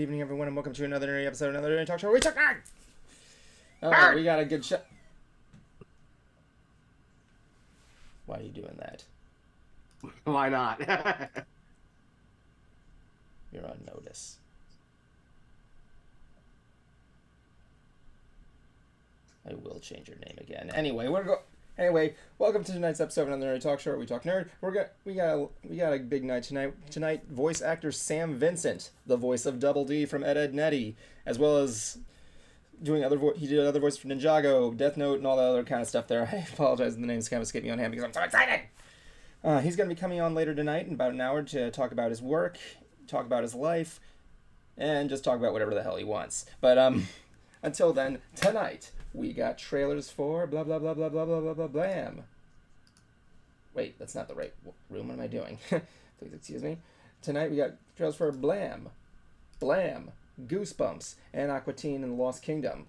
evening, everyone, and welcome to another episode of another talk show. We talk nerd. Oh, we got a good show. Why are you doing that? Why not? You're on notice. I will change your name again. Anyway, welcome to tonight's episode of another Nerd Talk Show. We talk nerd. We got a big night tonight. Tonight, voice actor Sam Vincent, the voice of Double D from Ed, and Eddy, as well as doing he did other voices for Ninjago, Death Note, and all that other kind of stuff there. I apologize, the names kind of escaped me on hand because I'm so excited. He's going to be coming on later tonight in about an hour to talk about his work, talk about his life, and just talk about whatever the hell he wants. But until then, tonight we got trailers for blah blah blah blah blah blah blah blah blam. Wait, that's not the right room. What am I doing? Please excuse me. Tonight we got trailers for Blam, Goosebumps, and Aquaman and the Lost Kingdom,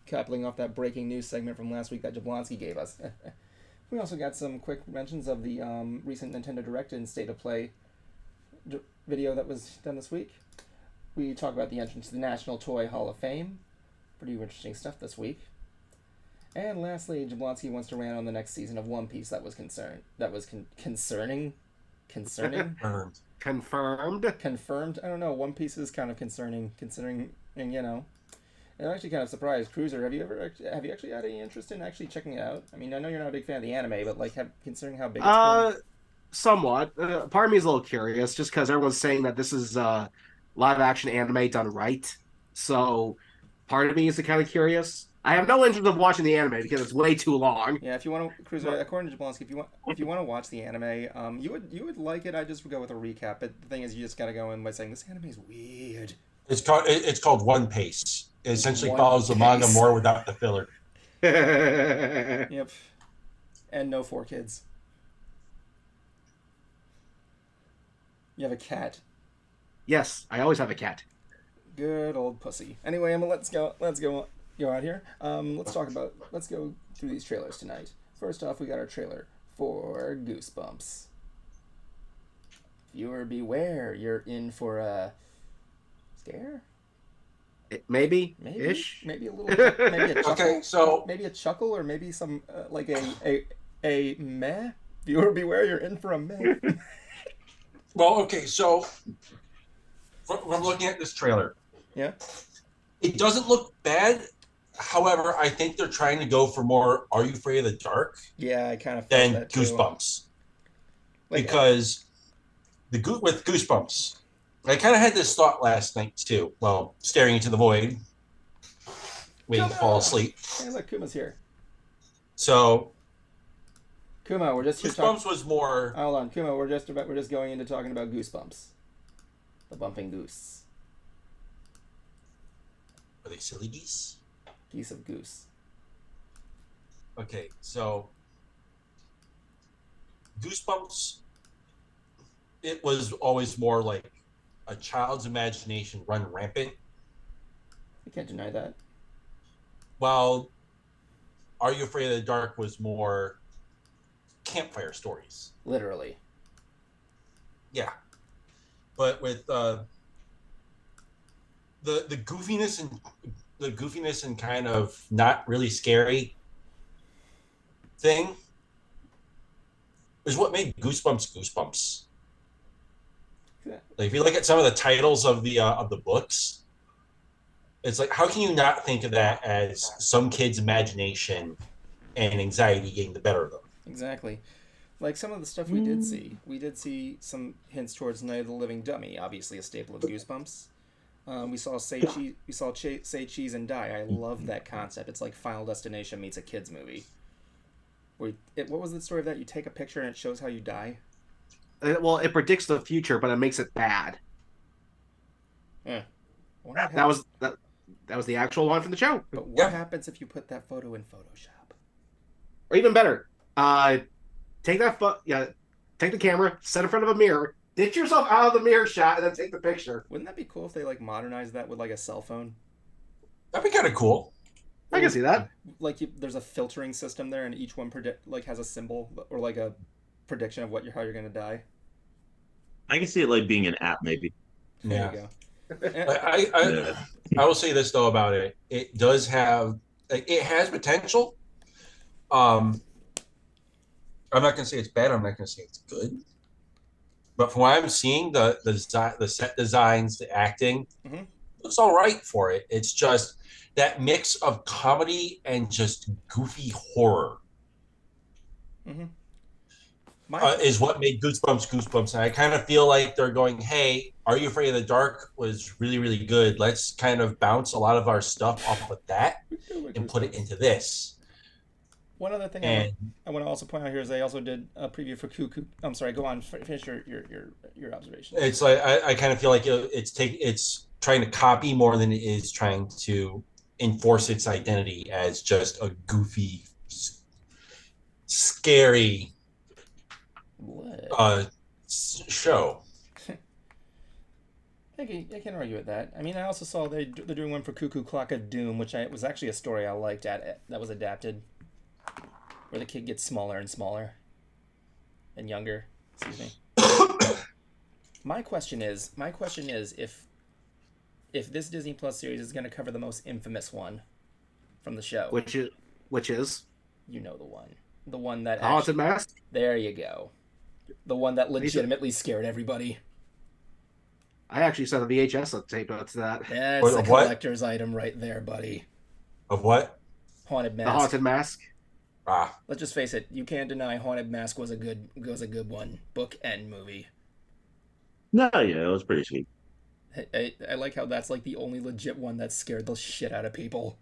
coupling off that breaking news segment from last week that Jablonski gave us. We also got some quick mentions of the recent Nintendo Direct and State of Play video that was done this week. We talk about the entrance to the National Toy Hall of Fame. Pretty interesting stuff this week. And lastly, Jablonski wants to rant on the next season of One Piece that was concerning. Confirmed. I don't know. One Piece is kind of concerning, and you know. And I'm actually kind of surprised. Cruiser, have you actually had any interest in actually checking it out? I mean, I know you're not a big fan of the anime, but like, considering how big it's been. Somewhat. Part of me is a little curious, just because everyone's saying that this is live action anime done right. So, part of me is kind of curious. I have no interest of watching the anime because it's way too long. Yeah, if you want to, Cruiser, according to Jablonski, if you want to watch the anime, you would like it. I just would go with a recap. But the thing is, you just gotta go in by saying this anime is weird. It's called One Piece. It essentially follows the manga more without the filler. Yep. And no 4 kids. You have a cat. Yes, I always have a cat. Good old pussy. Anyway, Emma, let's go out here. Let's go through these trailers tonight. First off, we got our trailer for Goosebumps. Viewer beware, you're in for a scare? Maybe a little, maybe a chuckle. Okay, so maybe a chuckle, or maybe some like a meh. Viewer beware, you're in for a meh. well, okay, so from looking at this trailer, yeah, it doesn't look bad. However, I think they're trying to go for more "Are You Afraid of the Dark?" Yeah, I kind of than that too. Goosebumps, because with Goosebumps. I kind of had this thought last night, too. Well, staring into the void, waiting to fall asleep. Hey, look, Kuma's here. So, Kuma, we're just here Goosebumps was more... Hold on, Kuma, we're just going into talking about Goosebumps. The bumping goose. Are they silly geese? Geese of goose. Okay, so... Goosebumps, it was always more like a child's imagination run rampant. You can't deny that. While Are You Afraid of the Dark was more campfire stories. Literally. Yeah. But with the goofiness and kind of not really scary thing is what made Goosebumps. Like, if you look at some of the titles of the books, it's like, how can you not think of that as some kid's imagination and anxiety getting the better of them? Exactly. Like some of the stuff we did see some hints towards Night of the Living Dummy, obviously a staple of Goosebumps. We saw Say Cheese and Die. I love that concept. It's like Final Destination meets a kids movie. What was the story of that? You take a picture and it shows how you die. Well, it predicts the future, but it makes it bad. Yeah. That was the actual one from the show. But what happens if you put that photo in Photoshop? Or even better, take the camera, set in front of a mirror, ditch yourself out of the mirror shot, and then take the picture. Wouldn't that be cool if they like modernized that with like a cell phone? That'd be kind of cool. I can see that. Like there's a filtering system there, and each one has a symbol or like a prediction of how you're gonna die. I can see it like being an app, maybe. There you go. I will say this though about it. It does have, it has potential. I'm not going to say it's bad. I'm not going to say it's good. But from what I'm seeing, the set designs, the acting, looks all right for it. It's just that mix of comedy and just goofy horror is what made Goosebumps. And I kind of feel like they're going, hey, Are You Afraid of the Dark was really, really good. Let's kind of bounce a lot of our stuff off of that and put it into this. One other thing I want to also point out here is they also did a preview for Cuckoo. I'm sorry, go on, finish your observation. It's like I kind of feel like it's trying to copy more than it is trying to enforce its identity as just a goofy, scary show. I can argue with that. I mean, I also saw they're doing one for Cuckoo Clock of Doom, which was actually a story I liked that was adapted, where the kid gets smaller and smaller and younger. Excuse me. My question is if this Disney Plus series is going to cover the most infamous one from the show, which is you know the one that Haunted Mask. There you go, the one that legitimately scared everybody. I actually saw the VHS tape to that. That's a collector's item right there, buddy. Of what? Haunted Mask. The Haunted Mask. Let's just face it. You can't deny Haunted Mask was a good one, book and movie. No, yeah, it was pretty sweet. I like how that's like the only legit one that scared the shit out of people,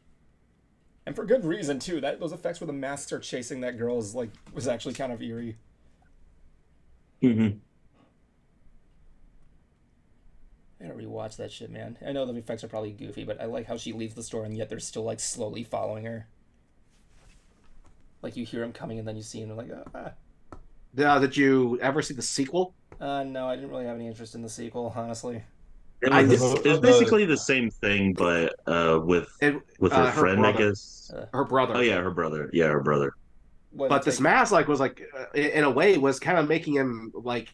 and for good reason too. Those effects where the masks are chasing that girl was actually kind of eerie. Mm-hmm. I gotta rewatch that shit, man. I know the effects are probably goofy, but I like how she leaves the store and yet they're still like slowly following her. Like you hear him coming and then you see him like, ah. Did you ever see the sequel? No, I didn't really have any interest in the sequel, honestly. It's basically the same thing, but with her friend, brother. I guess. Her brother. Oh yeah, her brother. Yeah, her brother. But this mask was in a way was kind of making him like,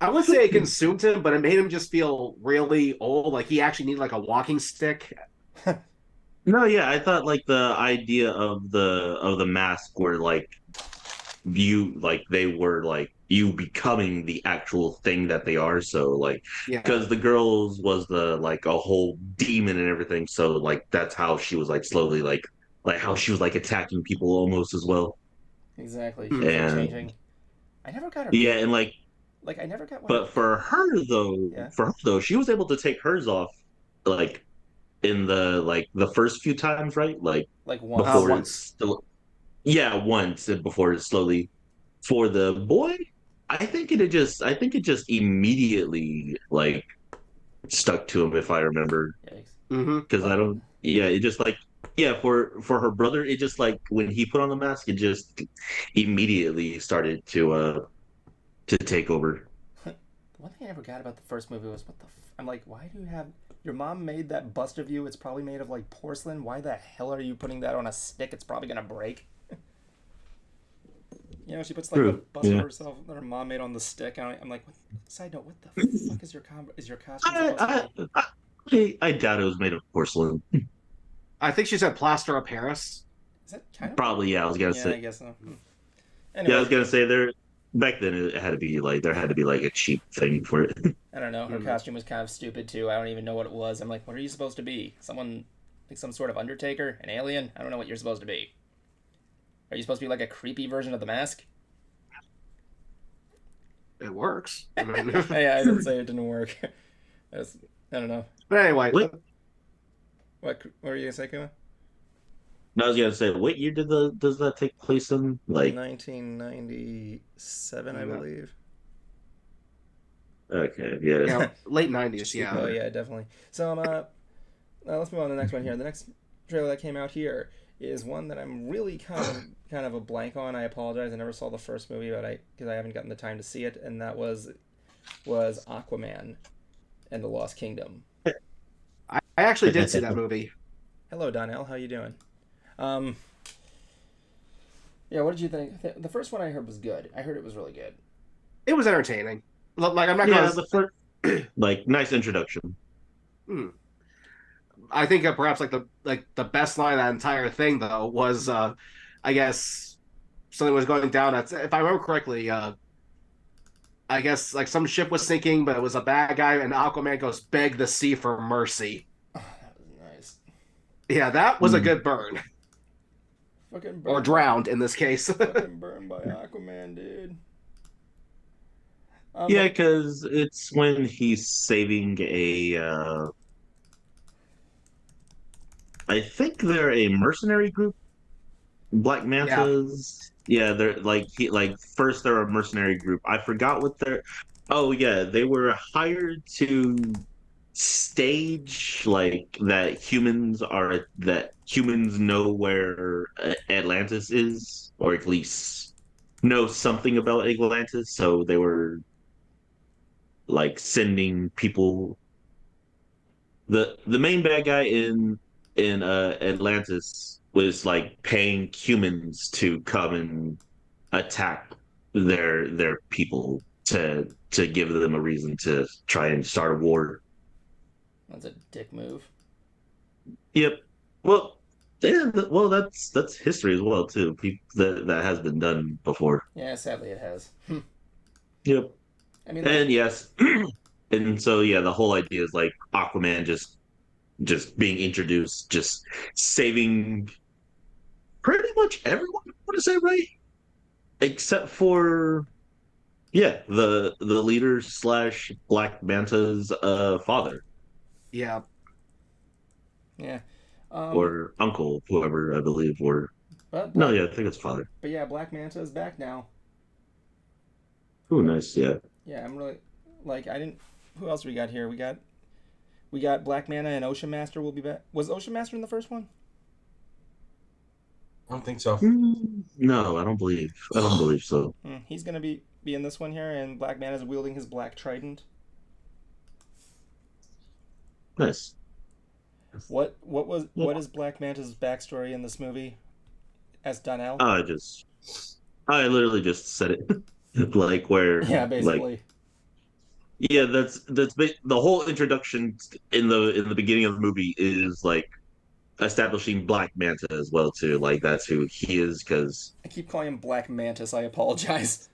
I would say it consumed him, but it made him just feel really old. Like he actually needed like a walking stick. No, yeah, I thought like the idea of the mask were like they were like you becoming the actual thing that they are. So like, because the girls was like a whole demon and everything. So like that's how she was like slowly like how she was like attacking people almost as well. Exactly. She was changing. I never got her. Yeah, and like I never got one. But for her though, she was able to take hers off like in the first few times, right? Like once. Before once. Once and before it slowly. For the boy, I think it just immediately like stuck to him, if I remember. Because I don't. Yeah, it just like for her brother, it just like when he put on the mask, it just immediately started to take over. The one thing I forgot about the first movie was I'm like, why do you have your mom made that bust of you? It's probably made of like porcelain. Why the hell are you putting that on a stick? It's probably gonna break. You know, she puts like the bust of herself that her mom made on the stick. And I'm like, side note, what the fuck is your costume supposed to be? I doubt it was made of porcelain. I think she said plaster of Paris. Is that kind of? Probably, yeah. I was gonna say. I guess so. Anyway. Yeah, I was gonna say back then it had to be like there had to be like a cheap thing for it. I don't know. Her costume was kind of stupid too. I don't even know what it was. I'm like, what are you supposed to be? Someone like some sort of Undertaker, an alien? I don't know what you're supposed to be. Are you supposed to be like a creepy version of the mask? It works. I mean, yeah, I didn't say it didn't work. I don't know. But anyway, what were you gonna say, Kuma? No, I was gonna say, what year does that take place in? Like 1997, I believe. Okay, yeah, late 90s, yeah. Oh yeah, definitely. So let's move on to the next one here. The next trailer that came out here is one that I'm really kind of a blank on. I apologize. I never saw the first movie, because I haven't gotten the time to see it, and that was Aquaman and the Lost Kingdom. I actually did see that movie. Hello, Donnell. How you doing? Yeah, what did you think? The first one I heard was good. I heard it was really good. It was entertaining. Like I'm not gonna. The first, like nice introduction. Hmm. I think perhaps the best line of that entire thing though was I guess something was going down. If I remember correctly, I guess like some ship was sinking, but it was a bad guy, and Aquaman goes beg the sea for mercy. Oh, that was nice. Yeah, that was a good burn. Fucking burn. Or drowned in this case. Fucking burned by Aquaman, dude. Yeah, because it's when he's saving I think they're a mercenary group. Black Mantas. Yeah, they're first they're a mercenary group. I forgot what they're. Oh yeah, they were hired to stage that humans know where Atlantis is, or at least know something about Atlantis. So they were like sending people. The main bad guy in Atlantis was like paying humans to come and attack their people to give them a reason to try and start a war. That's a dick move. Yep. Well, yeah. Well, that's history as well too. That has been done before. Yeah, sadly it has. Yep. I mean, and yes, and so yeah, the whole idea is like Aquaman just being introduced, just saving pretty much everyone. I want to say right, except for the leader slash Black Manta's father. Yeah. Yeah. Or uncle, whoever I believe, or I think it's father. But yeah, Black Manta is back now. Ooh, nice, yeah. Yeah, I'm really who else we got here? We got Black Manta and Ocean Master will be back. Was Ocean Master in the first one? I don't think so. No, I don't believe so. He's gonna be in this one here, and Black Manta's wielding his black trident. Nice. What is Black Manta's backstory in this movie? As Donnell? I literally just said it, like where. Yeah, basically. Like, yeah, that's the whole introduction in the beginning of the movie is like establishing Black Manta as well too. Like that's who he is because I keep calling him Black Mantis. I apologize.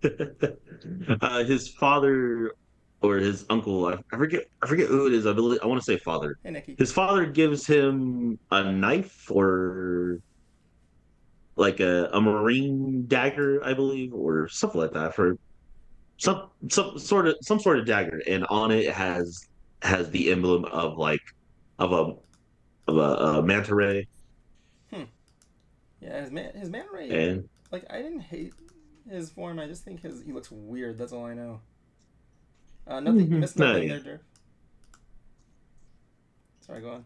His father or his uncle, I forget who it is. I want to say father. Hey, Nikki. His father gives him a knife or like a marine dagger, I believe, or something like that for some sort of dagger, and on it has the emblem of a manta ray. Yeah, his manta ray. And I didn't hate his form. I just think he looks weird. That's all I know. Nothing. You missed nothing there, Dirk. Sorry, go on.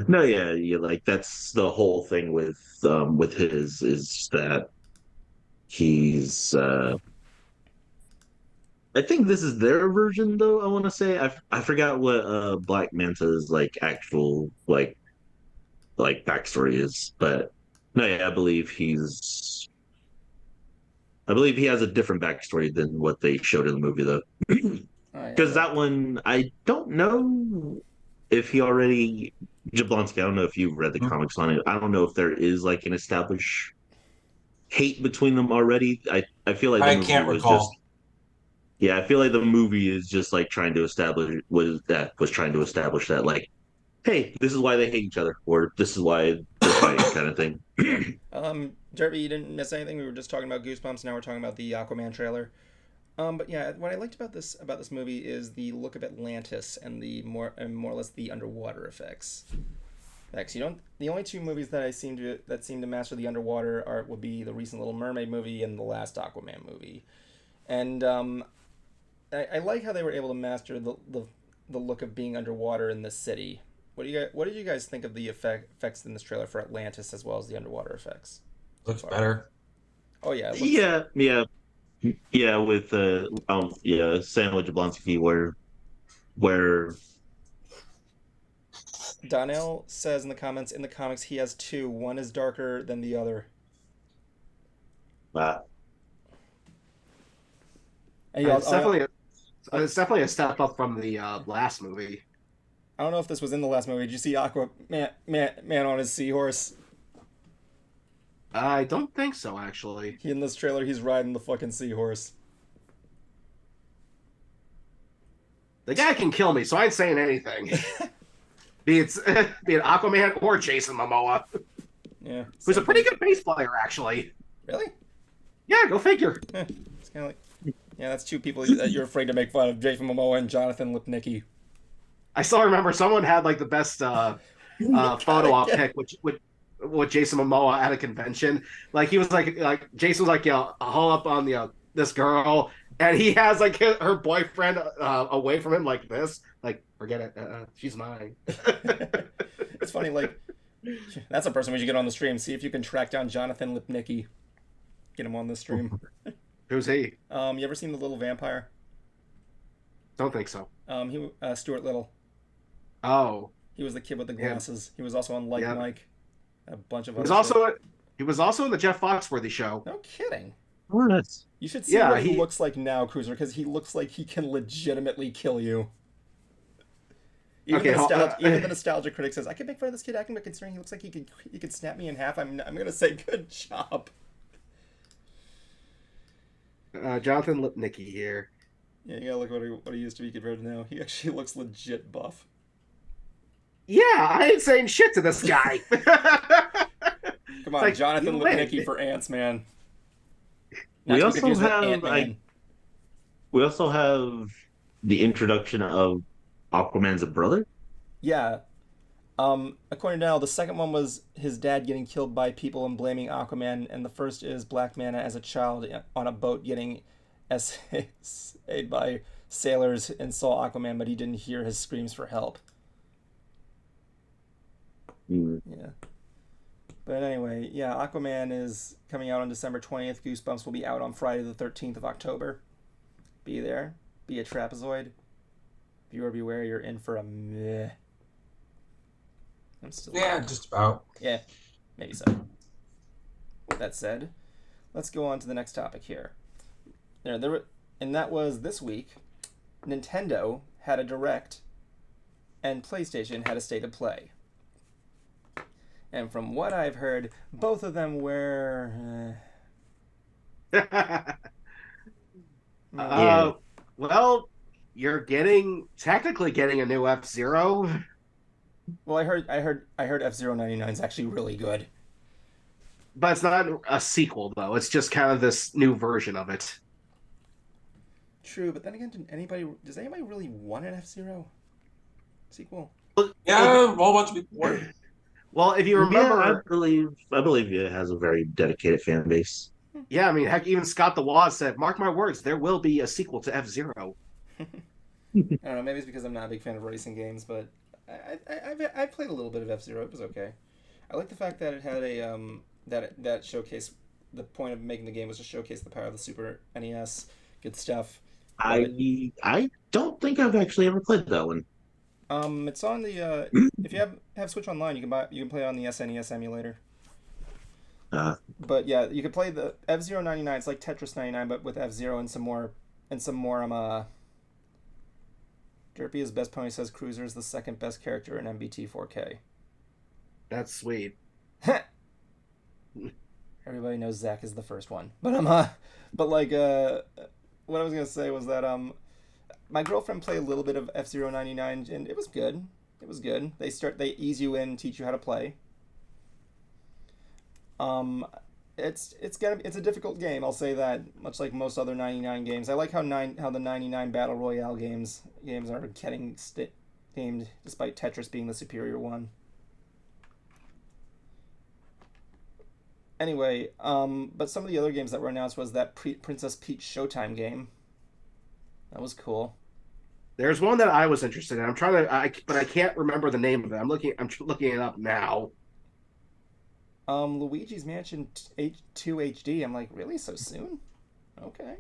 No, yeah, like that's the whole thing with his is that he's I think this is their version though, I want to say. I forgot what Black Manta's like actual like backstory is, but no, yeah, I believe he has a different backstory than what they showed in the movie though. Because that one, I don't know if he already Jablonski. I don't know if you've read the comics on it. I don't know if there is like an established hate between them already. I feel like I can't recall. I feel like the movie is just like trying to establish that like, hey, this is why they hate each other, or this is why they're fighting, kind of thing. Derby, you didn't miss anything. We were just talking about Goosebumps. Now we're talking about the Aquaman trailer. But yeah, what I liked about this movie is the look of Atlantis and more or less the underwater effects. The only two movies that seem to master the underwater would be the recent Little Mermaid movie and the last Aquaman movie, and I like how they were able to master the look of being underwater in the city. What did you guys think of the effects in this trailer for Atlantis as well as the underwater effects? Looks better. Oh yeah. Yeah, with Sam Jablonski where Donnell says in the comics he has two. One is darker than the other. It's definitely It's definitely a step up from the last movie. I don't know if this was in the last movie. Did you see Aquaman man on his seahorse? I don't think so, actually. In this trailer, he's riding the fucking seahorse. The guy can kill me, so I ain't saying anything. be it Aquaman or Jason Momoa. Yeah. Who's a pretty good bass player, actually. Really? Yeah, go figure. It's kind of like... Yeah, that's two people that you're afraid to make fun of, Jason Momoa and Jonathan Lipnicki. I still remember someone had like the best photo op pic, with Jason Momoa at a convention. Like he was like Jason was like, yeah, haul up on the this girl, and he has like her boyfriend away from him like this. Like, forget it, she's mine. It's funny, like that's a person we should get on the stream. See if you can track down Jonathan Lipnicki. Get him on the stream. Who's he? You ever seen The Little Vampire? Don't think so. He Stuart Little. Oh. He was the kid with the glasses. He was also on Like Mike. A bunch of He was also in the Jeff Foxworthy show. No kidding. What? You should see what he looks like now, Cruiser, because he looks like he can legitimately kill you. Even the nostalgia critic says, I could make fun of this kid acting, but considering he looks like he could snap me in half, I'm gonna say good job. Jonathan Lipnicki here. Yeah, you gotta look what he used to be compared to now. He actually looks legit buff. Yeah, I ain't saying shit to this guy. Come on, like, Jonathan Lipnicki for Ants, man. We also have the introduction of Aquaman's brother. Yeah. According to now, the second one was his dad getting killed by people and blaming Aquaman, and the first is Black Manta as a child on a boat getting essayed by sailors and saw Aquaman, but he didn't hear his screams for help. Yeah. But anyway, yeah, Aquaman is coming out on December 20th. Goosebumps will be out on Friday the 13th of October. Be there. Be a trapezoid. Viewer beware, you're in for a meh. I'm still just about. Yeah, maybe so. That said, let's go on to the next topic here. And that was this week. Nintendo had a Direct, and PlayStation had a State of Play. And from what I've heard, both of them were... Well, you're technically getting a new F-Zero. Well, I heard F-Zero 99 is actually really good. But it's not a sequel, though. It's just kind of this new version of it. True, but then again, does anybody really want an F-Zero sequel? Yeah, a whole bunch of people were. Well, if you remember... Yeah, I believe it has a very dedicated fan base. Yeah, I mean, heck, even Scott the Waz said, mark my words, there will be a sequel to F-Zero. I don't know, maybe it's because I'm not a big fan of racing games, but I played a little bit of F-Zero. It was okay. I like the fact that it had a that showcase. The point of making the game was to showcase the power of the Super NES. Good stuff. I don't think I've actually ever played that one. It's on the if you have Switch Online, you can play it on the SNES emulator. But yeah, you can play the F-Zero 99. It's like Tetris 99, but with F-Zero and some more. Derpy is best pony says Cruiser is the second best character in MBT 4K. That's sweet. Everybody knows Zack is the first one, but what I was gonna say was that my girlfriend played a little bit of F-Zero 99, and it was good. It was good. They ease you in, teach you how to play. It's a difficult game, I'll say that, much like most other 99 games. I like how the 99 Battle Royale games are getting named, despite Tetris being the superior one. Anyway, but some of the other games that were announced was that Princess Peach Showtime game. That was cool. There's one that I was interested in. But I can't remember the name of it. I'm looking it up now. Luigi's Mansion 2 HD. I'm like, really? So soon? Okay.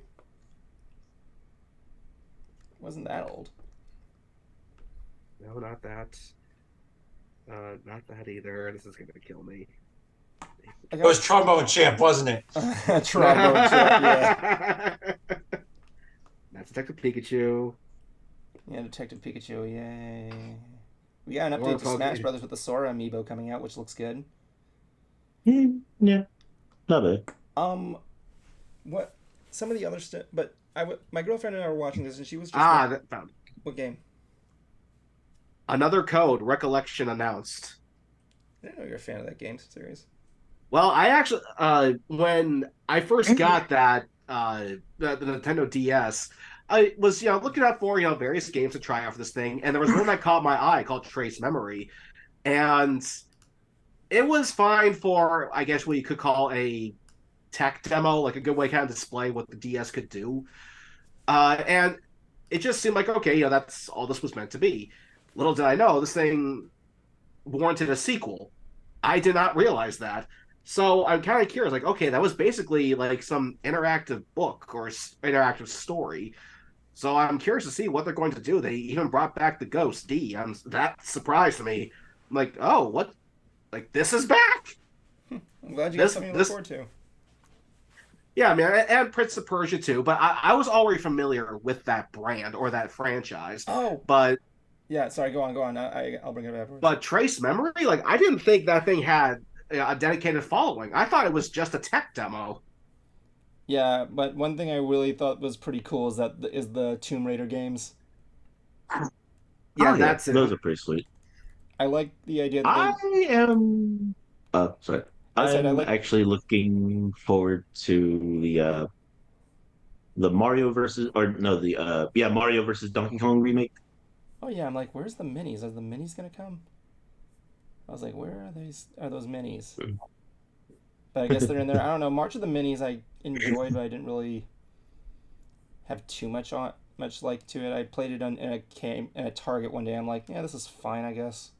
Wasn't that old. No, not that. Not that either. This is gonna kill me. It was Trombone Champ, wasn't it? Trombone Champ, yeah. Detective Pikachu. Yeah, Detective Pikachu, yay. We got an More update to Smash Pokemon. Brothers with the Sora amiibo coming out, which looks good. Yeah, not bad. What? Some of the other stuff, but my girlfriend and I were watching this, and she was just Found it. what game? Another Code Recollection announced. I didn't know you were a fan of that game series. Well, I actually, when I first got that, the Nintendo DS, I was, looking up for, various games to try out for this thing, and there was one that caught my eye called Trace Memory, and it was fine for, I guess, what you could call a tech demo, like a good way to kind of display what the DS could do. And it just seemed like, okay, that's all this was meant to be. Little did I know, this thing warranted a sequel. I did not realize that. So I'm kind of curious, like, okay, that was basically like some interactive book or interactive story. So I'm curious to see what they're going to do. They even brought back the Ghost D. That surprised me. I'm like, oh, what? Like, this is back? I'm glad you got something to look forward to. Yeah, I mean, and Prince of Persia too, but I was already familiar with that brand or that franchise. Oh. But... Yeah, sorry, go on. I'll bring it up afterwards. But Trace Memory? Like, I didn't think that thing had a dedicated following. I thought it was just a tech demo. Yeah, but one thing I really thought was pretty cool is the Tomb Raider games. Yeah, that's it. Those are pretty sweet. I like the idea that I'm actually looking forward to the Mario versus Mario versus Donkey Kong remake. Oh yeah, I'm like, where's the minis? Are the minis gonna come? I was like, where are those minis? But I guess they're in there. I don't know. March of the Minis I enjoyed, but I didn't really have too much like to it. I played it in a Target one day. I'm like, yeah, this is fine, I guess.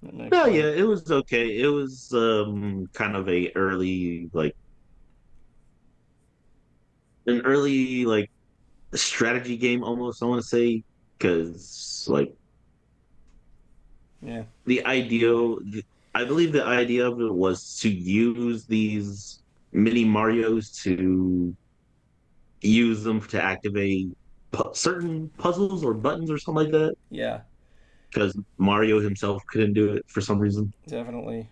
No, yeah, it was okay. It was kind of an early strategy game almost, I want to say, because yeah, I believe the idea of it was to use these mini Marios to use them to activate certain puzzles or buttons or something like that. Yeah. Because Mario himself couldn't do it for some reason. Definitely.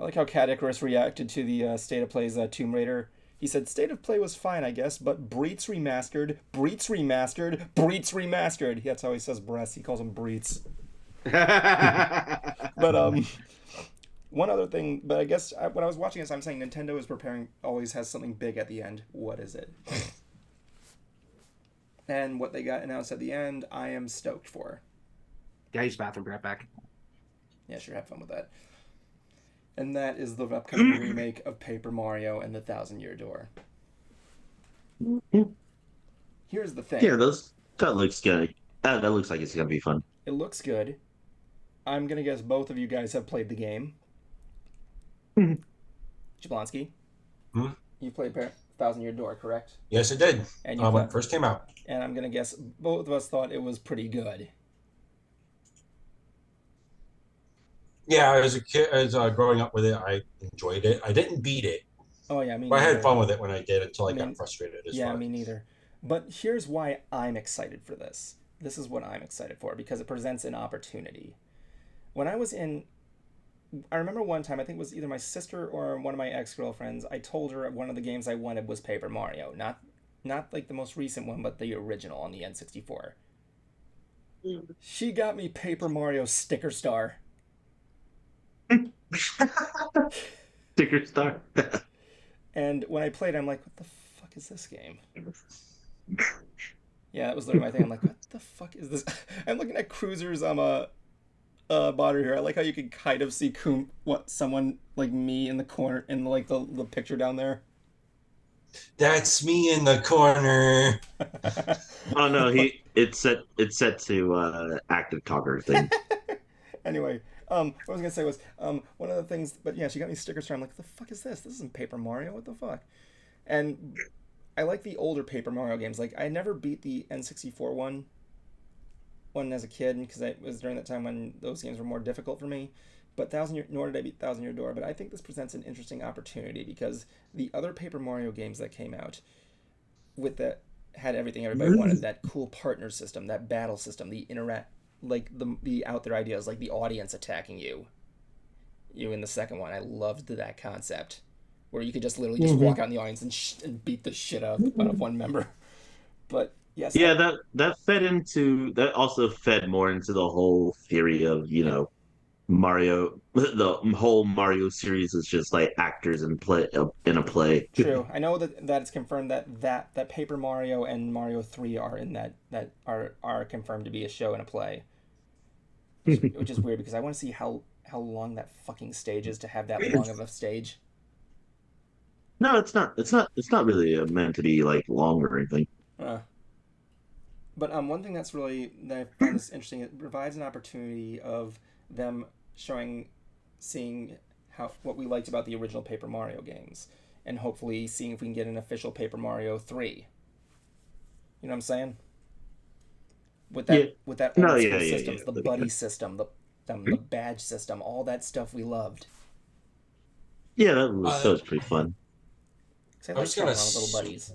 I like how Cat Icarus reacted to the State of Play's Tomb Raider. He said, State of Play was fine, I guess, but Breets remastered. That's how he says breasts. He calls them Breets. But, one other thing, but I guess when I was watching this, I'm saying Nintendo is always has something big at the end. What is it? And what they got announced at the end, I am stoked for. Yeah, use bathroom, be right back. Yeah, sure, have fun with that. And that is the upcoming remake of Paper Mario and the Thousand-Year Door. Here's the thing. Yeah, that looks good. That looks like it's gonna be fun. It looks good. I'm gonna guess both of you guys have played the game. Jablonski? You played Thousand-Year Door, correct? Yes, it did. And when it first came out. And I'm gonna guess both of us thought it was pretty good. Yeah, as a kid, growing up with it, I enjoyed it. I didn't beat it. Oh yeah, me but neither. I had fun with it when I did until I got frustrated. Me neither. But here's why I'm excited for this. This is what I'm excited for because it presents an opportunity. When I remember one time, I think it was either my sister or one of my ex-girlfriends, I told her one of the games I wanted was Paper Mario. Not like the most recent one, but the original on the N64. She got me Paper Mario Sticker Star. Sticker Star. And when I played, I'm like, what the fuck is this game? Yeah, that was literally my thing. I'm like, what the fuck is this? I'm looking at Cruiser's body here. I like how you can kind of see someone like me in the corner in like the picture down there. That's me in the corner. Oh no, it's set to active talker thing. Anyway, what I was gonna say was one of the things, but yeah, she got me Sticker Star. I'm like, what the fuck is this? This isn't Paper Mario. What the fuck? And I like the older Paper Mario games. Like I never beat the N64 one as a kid because it was during that time when those games were more difficult for me. But nor did I beat Thousand Year Door. But I think this presents an interesting opportunity because the other Paper Mario games that came out with the had everything everybody wanted. That cool partner system, that battle system, the out there ideas, like the audience attacking you. You in the second one, I loved that concept, where you could just literally just walk out in the audience and beat the shit out of one member. But yes, that also fed more into the whole theory of Mario. The whole Mario series is just like actors in a play. True. I know that it's confirmed that Paper Mario and Mario 3 are in that are confirmed to be a show and a play. Which is weird because I want to see how long that fucking stage is to have that long of a stage. No, it's not. It's not really meant to be like long or anything. But one thing that I find this interesting, it provides an opportunity of them seeing what we liked about the original Paper Mario games, and hopefully seeing if we can get an official Paper Mario 3. You know what I'm saying? With that old school systems, the buddy system, the badge system, all that stuff we loved. Yeah, that was pretty fun. I like going around with little buddies.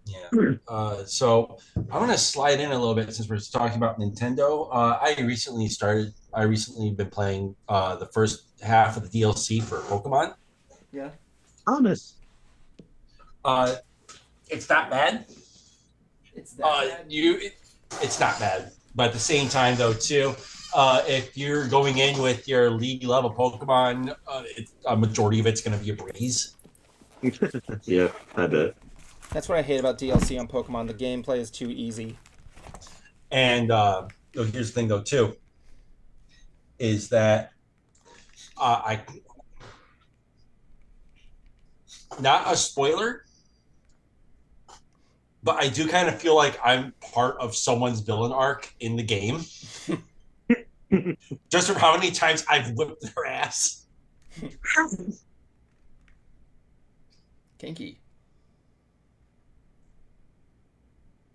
Yeah. So I want to slide in a little bit since we're talking about Nintendo. I recently been playing the first half of the DLC for Pokemon. Yeah. Honest. It's not bad. It's that bad. It's not bad, but at the same time, though, too, if you're going in with your league level Pokemon, a majority of it's going to be a breeze. Yeah, I bet. That's what I hate about DLC on Pokemon. The gameplay is too easy. And here's the thing, though, too, is that not a spoiler, but I do kind of feel like I'm part of someone's villain arc in the game. Just from how many times I've whipped their ass. Kinky.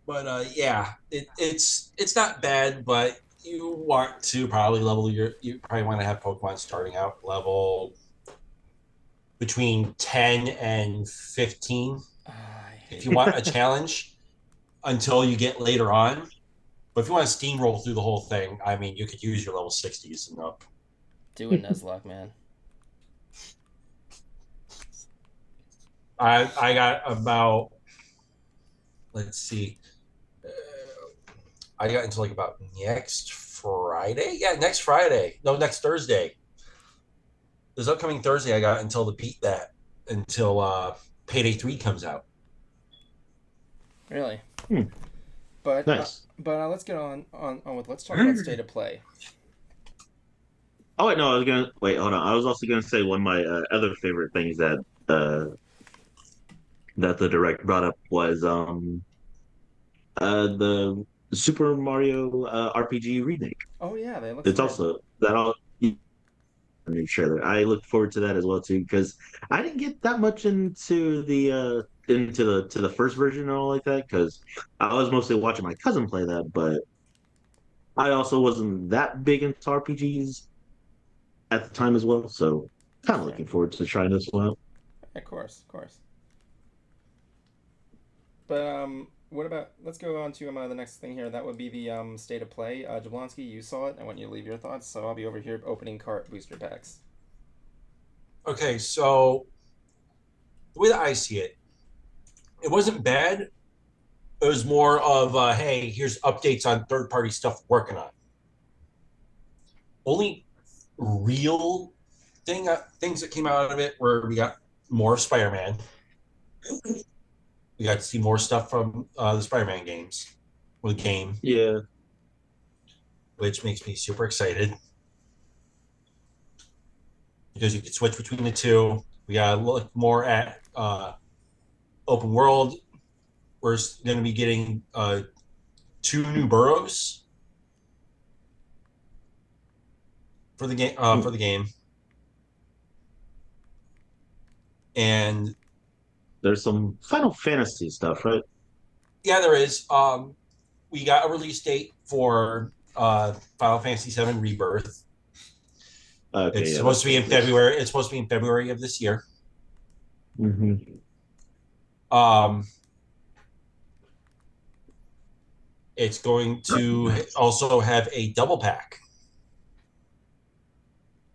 But it's not bad, but you want to probably you probably want to have Pokemon starting out level between 10 and 15 if you want a challenge until you get later on. But if you want to steamroll through the whole thing, I mean, you could use your level 60s and up. Do a Nuzlocke, man. I got about, let's see, I got into like about next Friday. Yeah, next Friday. No, next Thursday. This upcoming Thursday, I got until Payday 3 comes out. Really? But nice. Let's get on with. Let's talk about State of Play. Oh wait, no, hold on. I was also gonna say one of my other favorite things that the direct brought up was the Super Mario RPG remake. Oh yeah, they look. It's also that all. New trailer. I look forward to that as well too because I didn't get that much into the first version and all like that because I was mostly watching my cousin play that, but I also wasn't that big into RPGs at the time as well. So kind of looking forward to trying this one out. Of course. But what about? Let's go on to the next thing here. That would be the State of Play. Jablonski, you saw it. I want you to leave your thoughts. So I'll be over here opening cart booster packs. Okay, so the way that I see it, it wasn't bad. It was more of hey, here's updates on third-party stuff we're working on. Only real things that came out of it were we got more Spider-Man. We got to see more stuff from the Spider-Man games, or the game. Yeah. Which makes me super excited. Because you can switch between the two. We got to look more at open world. We're going to be getting 2 new burrows for the game. And there's some Final Fantasy stuff, right? Yeah, there is. We got a release date for Final Fantasy VII Rebirth. Okay, it's supposed to be in February. It's supposed to be in February of this year. Mm-hmm. It's going to also have a double pack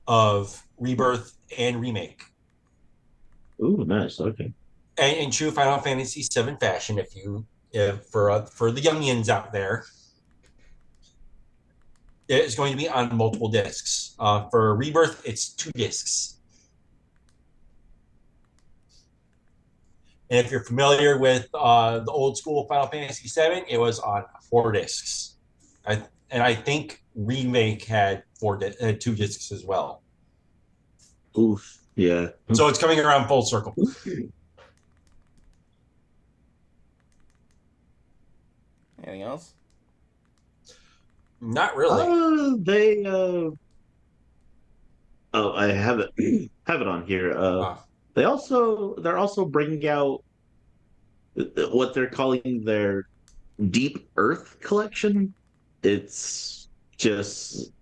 of Rebirth and Remake. Ooh, nice. Okay. And in true Final Fantasy VII fashion, for the youngins out there, it's going to be on multiple discs. For Rebirth, it's 2 discs. And if you're familiar with the old school Final Fantasy VII, it was on 4 discs. I think Remake had 2 discs as well. Oof. Yeah. So it's coming around full circle. Anything else? Not really. Oh, I have it on here. They're also bringing out what they're calling their Deep Earth collection. It's just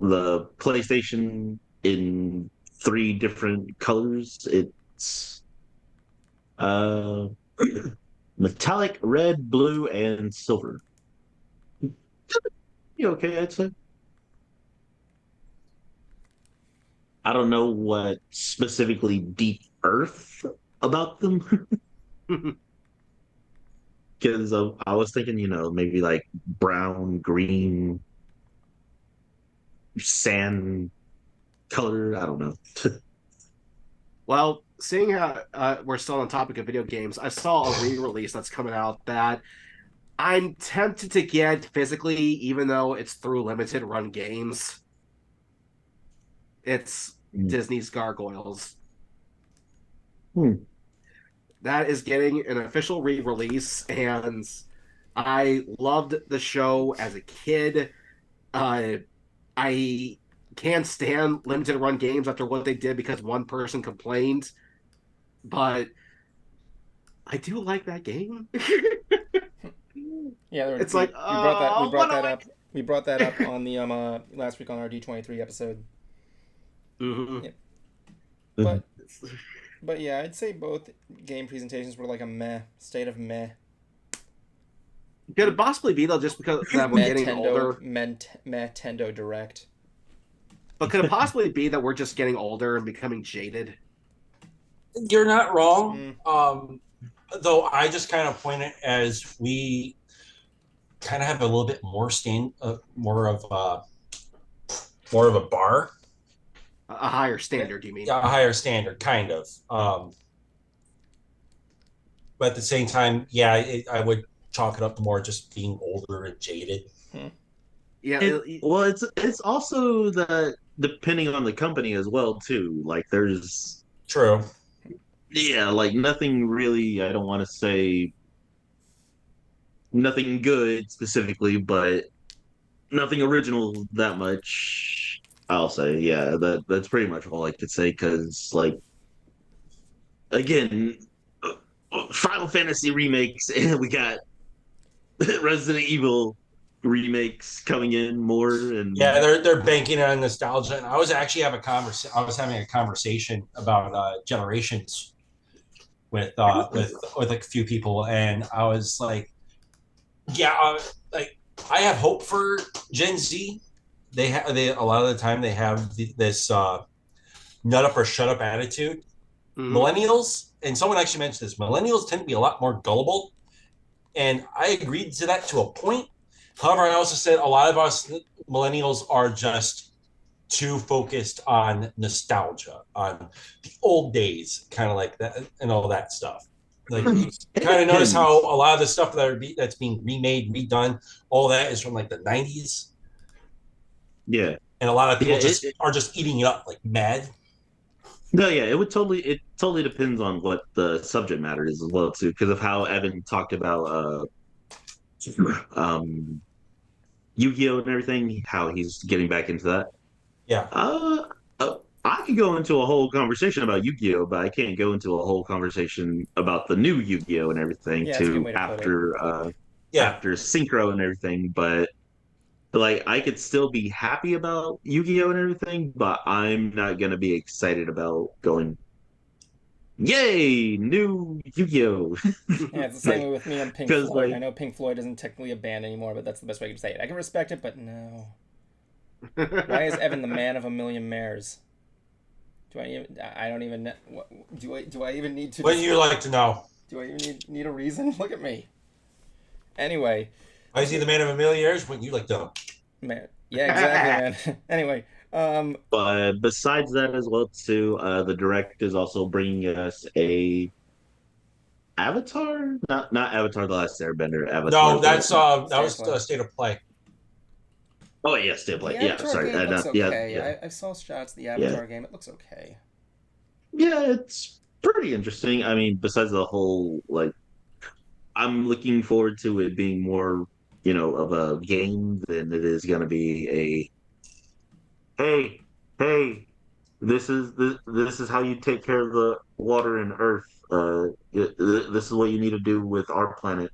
the PlayStation in 3 different colors. It's metallic red, blue, and silver. You okay, I'd say. I don't know what specifically Deep Earth about them. Because I was thinking, maybe like brown, green, sand color. I don't know. Well, seeing how we're still on the topic of video games, I saw a re-release that's coming out that I'm tempted to get physically, even though it's through limited run games. It's Disney's Gargoyles. That is getting an official re-release, and I loved the show as a kid. I can't stand limited run games after what they did because one person complained, but I do like that game. Yeah, it's we like we brought that up on the last week on our D23 episode. Mm-hmm. Yeah. But yeah, I'd say both game presentations were like a state of meh. Could it possibly be though, just because that we're getting older? Nintendo Direct. But could it possibly be that we're just getting older and becoming jaded? You're not wrong. Though I just kind of point it as we kind of have a little bit more more of a bar. A higher standard, you mean? Yeah, a higher standard, kind of. But at the same time, yeah, I would chalk it up to more just being older and jaded. Yeah. It's also that depending on the company as well too. Like there's true. Yeah, like nothing really. I don't want to say nothing good specifically, but nothing original that much. I'll say, yeah, that's pretty much all I could say. Because, like, again, Final Fantasy remakes, and we got Resident Evil remakes coming in more, and yeah, they're banking on nostalgia. And I was actually having a conversation about Generations with like a few people, and I was like, yeah, like I have hope for Gen Z. They a lot of the time they have this nut up or shut up attitude. Mm-hmm. Millennials, and someone actually mentioned this, millennials tend to be a lot more gullible, and I agreed to that to a point. However, I also said a lot of us millennials are just too focused on nostalgia, on the old days, kind of like that, and all that stuff. Like, you kind of notice how a lot of the stuff that's being remade, redone, all that is from like the 90s. Yeah, and a lot of people are just eating it up like mad. No, yeah, it totally depends on what the subject matter is as well too, because of how Evan talked about Yu-Gi-Oh and everything, how he's getting back into that. Yeah. I could go into a whole conversation about Yu-Gi-Oh, but I can't go into a whole conversation about the new Yu-Gi-Oh and everything after Synchro and everything. But like, I could still be happy about Yu-Gi-Oh and everything, but I'm not gonna be excited about going Yay, new Yu-Gi-Oh! Yeah, it's the same way with me and Pink 'cause, Floyd. like- I know Pink Floyd isn't technically a band anymore, but that's the best way to say it. I can respect it, but no. Why is Evan the man of a million mares? I don't even know. Do I even need to... What do you like to know? Do I even need a reason? Look at me. Anyway. Why is he the man of a million years? Wouldn't you like to know? Man. Yeah, exactly, man. Anyway. But besides that as well, too, the direct is also bringing us a Avatar, not Avatar: The Last Airbender. Avatar. No, that's that was State of Play. State of Play. Oh yeah, still play. The Yeah, Avatar sorry. game looks okay. Yeah. I saw shots of the Avatar game. It looks okay. Yeah, it's pretty interesting. I mean, besides the whole like, I'm looking forward to it being more, of a game than it is going to be a hey, this is how you take care of the water and earth. This is what you need to do with our planet.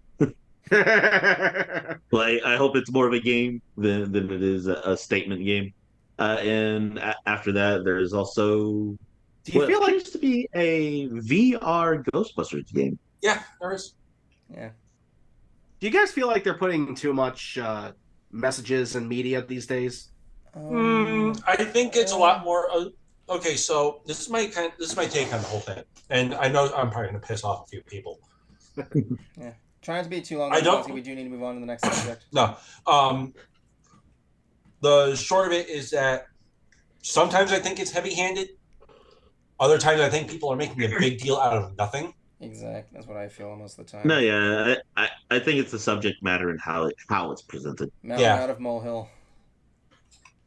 Like, I hope it's more of a game than it is a statement game. After that, there's also Do you feel like appears to be a VR Ghostbusters game. Yeah, there is. Yeah. Do you guys feel like they're putting too much messages and media these days? I think it's a lot more. Okay, so this is my take on the whole thing, and I know I'm probably going to piss off a few people. Yeah. Try not to be too long. I don't- We do need to move on to the next subject. No, the short of it is that sometimes I think it's heavy-handed. Other times I think people are making a big deal out of nothing. Exactly. That's what I feel most of the time. No, yeah, I think it's the subject matter and how it's presented. Mountain Yeah. out of molehill.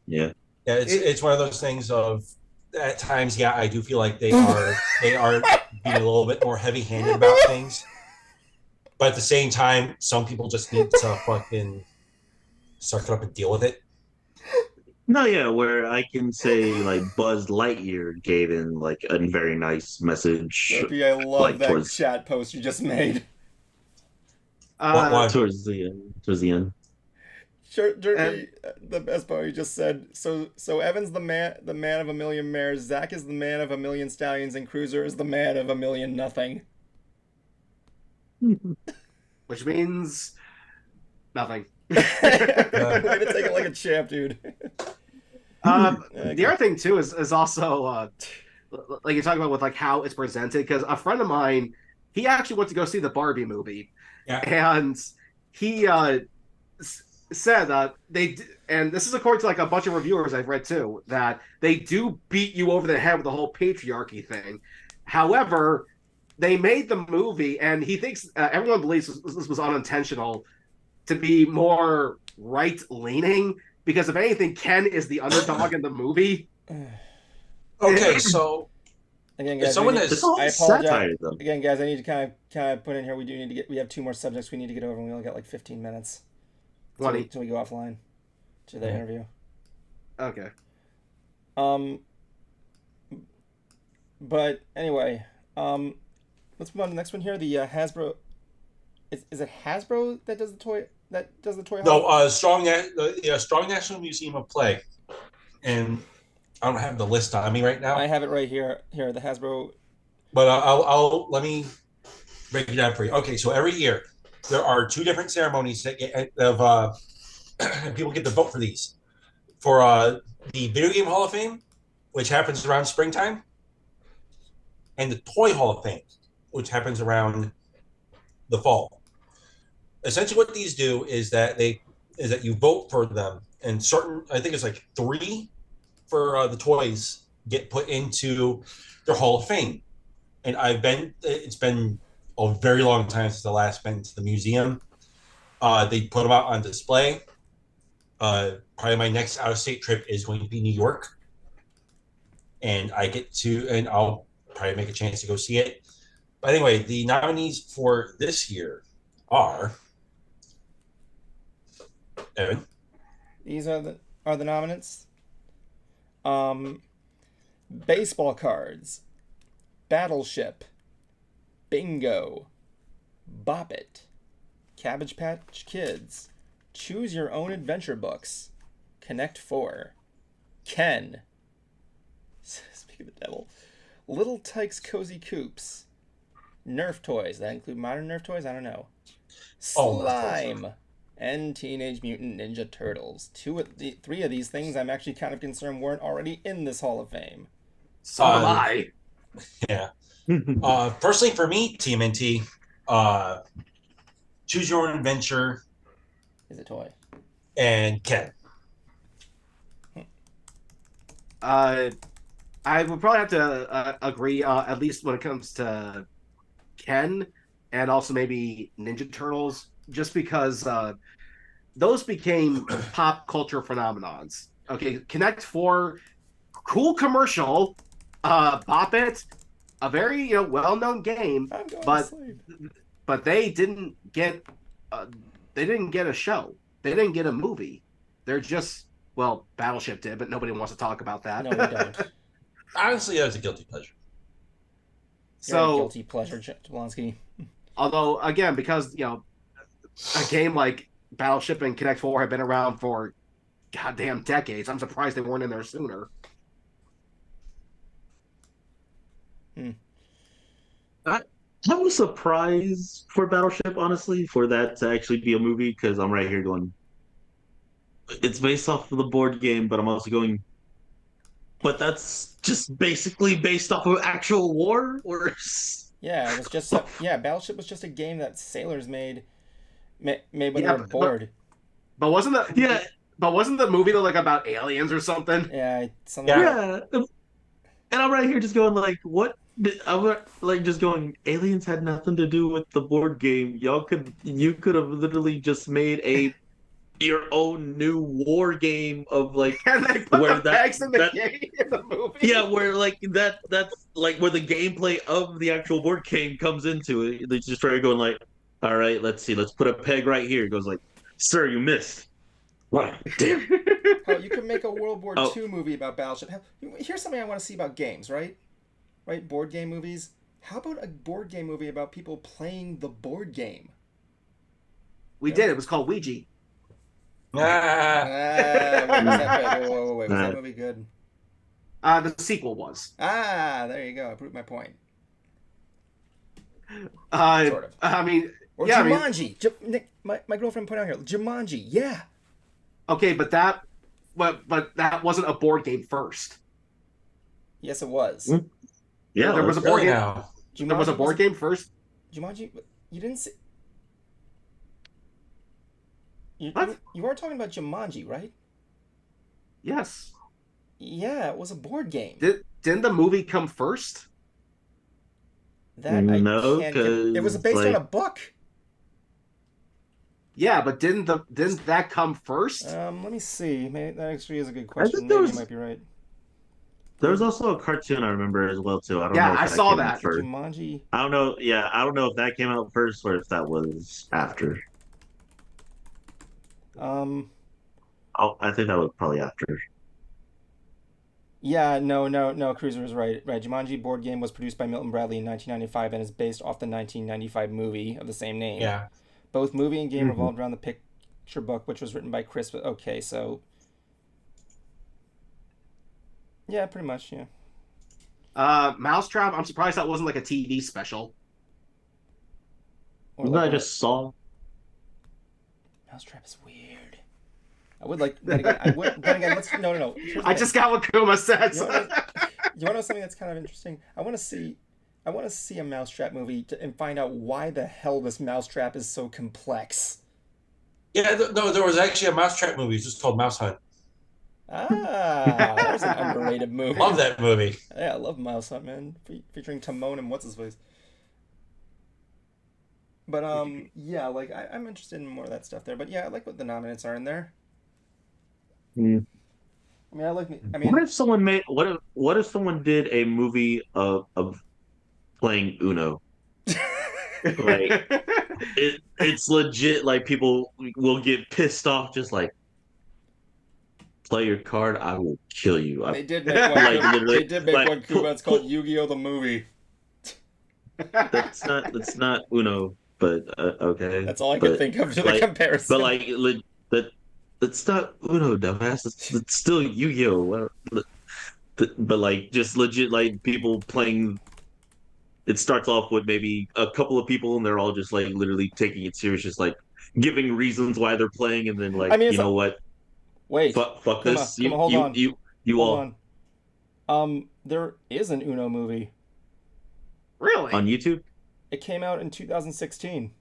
Yeah. Yeah, it's one of those things of at times. Yeah, I do feel like they are being a little bit more heavy-handed about things. But at the same time, some people just need to fucking suck it up and deal with it. No, yeah, where I can say like Buzz Lightyear gave in like a very nice message Derpy, I love like, that towards- chat post you just made. What? towards the end. Sure, Derpy, the best part you just said. So Evan's the man of a million mares. Zach is the man of a million stallions, and Cruiser is the man of a million nothing. Which means nothing. Way to take it like a champ, dude. The other thing too is also like you're talking about with like how it's presented, because a friend of mine, he actually went to go see the Barbie movie, and he said and this is according to like a bunch of reviewers I've read too, that they do beat you over the head with the whole patriarchy thing. However, they made the movie, and he thinks everyone believes this was unintentional, to be more right-leaning, because if anything, Ken is the underdog in the movie. Okay, so Again, guys, someone It's is. all I apologize. satire, though. Again, guys, I need to kind of put in here. We have 2 more subjects we need to get over, and we only got like 15 minutes. 20. Till we go offline to the interview. Okay. But anyway, let's move on to the next one here. The Hasbro. Is it Hasbro that does the toy? No, Strong National Museum of Play, and I don't have the list on me right now. I have it right here. Here, the Hasbro. But I'll let me break it down for you. Okay, so every year there are 2 different ceremonies that people get to vote for these. For the Video Game Hall of Fame, which happens around springtime, and the Toy Hall of Fame, which happens around the fall. Essentially, what these do is that you vote for them, and certain, I think it's like 3 for the toys get put into their Hall of Fame. And it's been a very long time since I last been to the museum. They put them out on display. Probably my next out-of-state trip is going to be New York, and I'll probably make a chance to go see it. But anyway, the nominees for this year are Evan. These are the nominants. Baseball cards, Battleship, Bingo, Bop It, Cabbage Patch Kids, Choose Your Own Adventure books, Connect 4, Ken, speak of the devil, Little Tykes Cozy Coops, Nerf toys. That include modern Nerf toys? I don't know. Slime, and Teenage Mutant Ninja Turtles. Three of these things I'm actually kind of concerned weren't already in this Hall of Fame. So am I. Yeah. Personally, for me, TMNT, Choose Your Own Adventure is a toy. And Ken. I would probably have to agree, at least when it comes to Ken and also maybe Ninja Turtles, just because those became pop culture phenomenons. Okay, Connect 4, cool commercial, Bop It, a very well-known game, but they didn't get a show. They didn't get a movie. They're just, well, Battleship did, but nobody wants to talk about that. No, we don't. Honestly, that was a guilty pleasure. So guilty pleasure, Jablonski. Although, again, because a game like Battleship and Connect 4 have been around for goddamn decades, I'm surprised they weren't in there sooner. I was surprised for Battleship, honestly, for that to actually be a movie, because I'm right here going, it's based off of the board game, but I'm also going, but that's just basically based off of actual war? Or yeah, it was just Battleship was just a game that sailors made when they were bored. But wasn't the movie though like about aliens or something? Yeah, and I'm right here just going like, what? I'm like just going, aliens had nothing to do with the board game. You could have literally just made your own new war game of like and they put where the pegs in the movie. Yeah, where like that's like where the gameplay of the actual board game comes into it. They just try going like, all right, let's put a peg right here. It goes like, sir, you missed. What? Damn. Oh, you could make a World War II movie about Battleship. Here's something I want to see about games, right? Right, board game movies. How about a board game movie about people playing the board game? We did. It was called Ouija. Wait, was that movie good? The sequel was. There you go. I proved my point. Sort of. I mean, or Jumanji. Nick, my girlfriend put out here. Jumanji. Yeah. Okay, but that wasn't a board game first. Yes, it was. Yeah, there was a board game. Jumanji there was a board game first. Jumanji, you didn't see. What? You weren't talking about Jumanji, right? Yes. Yeah, it was a board game. Didn't the movie come first? No, it was based on a book. Yeah, but didn't that come first? Let me see. Maybe that actually is a good question. Maybe you might be right. There was also a cartoon I remember as well too. I don't know. Yeah, I saw that. Jumanji. I don't know. Yeah, I don't know if that came out first or if that was after. I think that was probably after. Yeah, no. Cruiser was right. Jumanji board game was produced by Milton Bradley in 1995 and is based off the 1995 movie of the same name. Yeah. Both movie and game revolved around the picture book, which was written by Chris. Okay, so. Yeah, pretty much, yeah. Mousetrap, I'm surprised that wasn't like a TV special. I just saw. Mousetrap is weird. I would like. Then again, let's. No. I just got what Kuma said. You want to know something that's kind of interesting? I want to see a Mousetrap movie and find out why the hell this Mousetrap is so complex. Yeah, no, there was actually a Mousetrap movie. It's just called Mouse Hunt. That was an underrated movie. Love that movie. Yeah, I love Mouse Hunt, man. Featuring Timon and what's his face. But yeah, like I'm interested in more of that stuff there. But yeah, I like what the nominates are in there. Mm. What if someone made what if someone did a movie of playing Uno? Like it's legit. Like people will get pissed off, just like, play your card, I will kill you. They did make one. They did make one. Cuba. It's called Yu-Gi-Oh! The movie. That's not Uno, but okay. That's all I could think of to the comparison. But like that's not Uno, dumbass. It's still Yu-Gi-Oh! but like just legit like people playing. It starts off with maybe a couple of people, and they're all just like literally taking it serious, just like giving reasons why they're playing, and then I like mean, you know what, wait, fuck Kuma, this, hold on, you hold all on. There is an Uno movie. Really? on YouTube. It came out in 2016.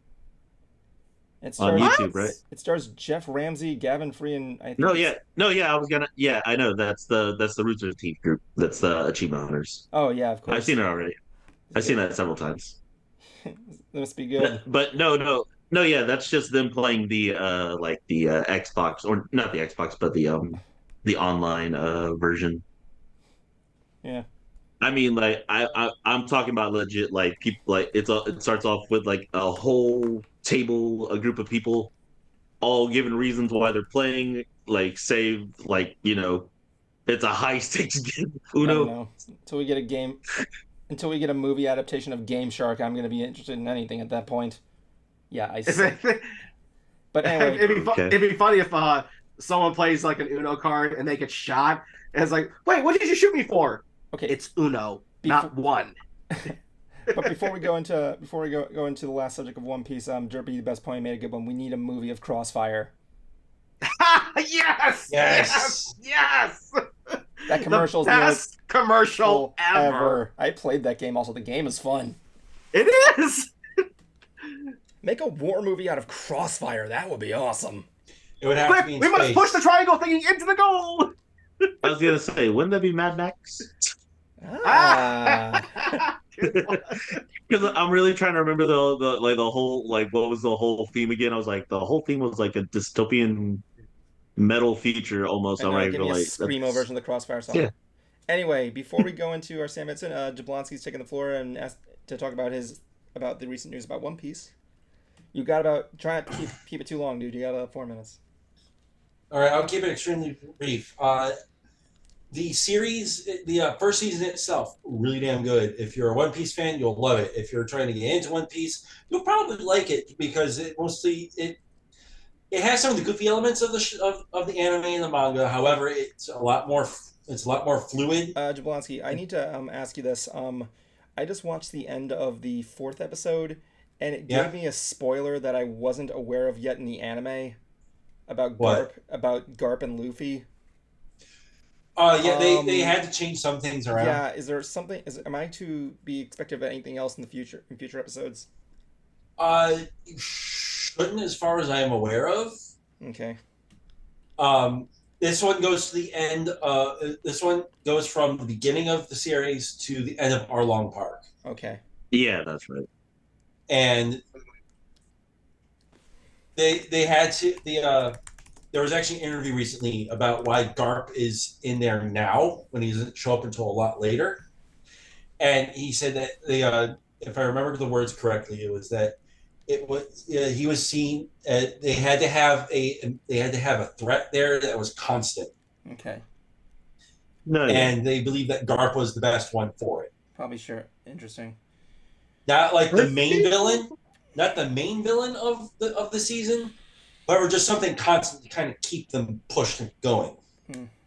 It On stars YouTube, right? It stars Jeff Ramsey, Gavin Free, and I think No, yeah. I was gonna, yeah. I know that's the Rooster Teeth group. That's the Achievement Hunters. Oh yeah, of course. I've seen it already. I've seen that several times. That must be good. But no. Yeah, that's just them playing the like the Xbox, or not the Xbox, but the online version. Yeah. I mean, like I'm talking about legit like people like it starts off with like a whole table, a group of people, all giving reasons why they're playing. Like say like it's a high stakes game. I don't Uno. know. Until we get a movie adaptation of Game Shark, I'm going to be interested in anything at that point. Yeah, I see. But anyway, it'd be funny if someone plays like an Uno card and they get shot, and it's like, wait, what did you shoot me for? okay. It's Uno, not one. But before we go into the last subject of One Piece, Derpy, the best point, made a good one. We need a movie of Crossfire. Yes. That commercial's the best commercial ever. I played that game. Also, the game is fun. It is. Make a war movie out of Crossfire. That would be awesome. It would have Quick, to be in we must space. push the triangle thingy into the goal. I was gonna say, wouldn't that be Mad Max? Because I'm really trying to remember the whole like what was the whole theme again? I was like the whole theme was like a dystopian metal feature almost. I know, I'm ready give to me a like screamo version of the Crossfire song. Yeah. Anyway, before we go into our Sam Vincent, Jablonski's taking the floor and asked to talk about the recent news about One Piece. You got try not to keep it too long, dude. You got 4 minutes. All right, I'll keep it extremely brief. The series, the first season itself, really damn good. If you're a One Piece fan, you'll love it. If you're trying to get into One Piece, you'll probably like it because it has some of the goofy elements of the anime and the manga. However, it's a lot more fluid. Jablonski, I need to ask you this. I just watched the end of the 4th episode, and it gave me a spoiler that I wasn't aware of yet in the anime about Garp and Luffy. They had to change some things around. Yeah, is there something? Am I to be expected of anything else in future episodes? You shouldn't, as far as I am aware of. Okay. This one goes to the end. This one goes from the beginning of the series to the end of Arlong Park. Okay. Yeah, that's right. And they had to there was actually an interview recently about why Garp is in there now when he doesn't show up until a lot later, and he said that if I remember the words correctly, it was that he was seen. They had to have a threat there that was constant. Okay. No, and they believe that Garp was the best one for it. Probably sure. Interesting. Not like the main villain, not the main villain of the season. However, just something constant to kind of keep them pushed and going.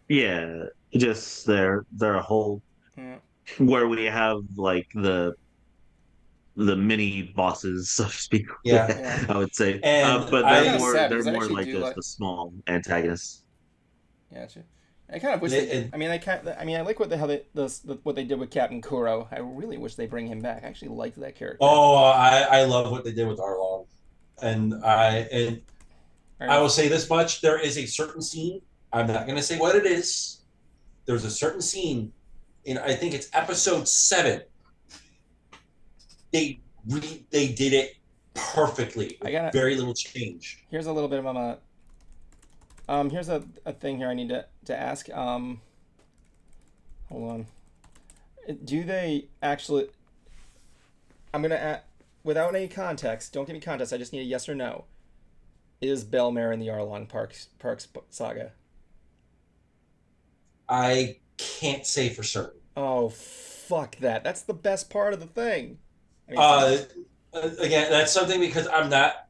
Yeah, just their whole where we have like the mini bosses, so to speak. Yeah. I would say. And but they're more like just the small antagonists. Gotcha. I kind of wish I like what what they did with Captain Kuro. I really wish they bring him back. I actually liked that character. Oh, I love what they did with Arlong, and I will say this much: there is a certain scene. I'm not going to say what it is. There's a certain scene in I think it's episode 7. They did it perfectly. Very little change. Here's a little bit of here's a thing here I need to ask. Hold on. Do they actually? I'm gonna without any context. Don't give me context. I just need a yes or no. Is Belmare in the Arlong Parks saga? I can't say for certain. Oh, fuck that. That's the best part of the thing. Again, that's something because I'm not...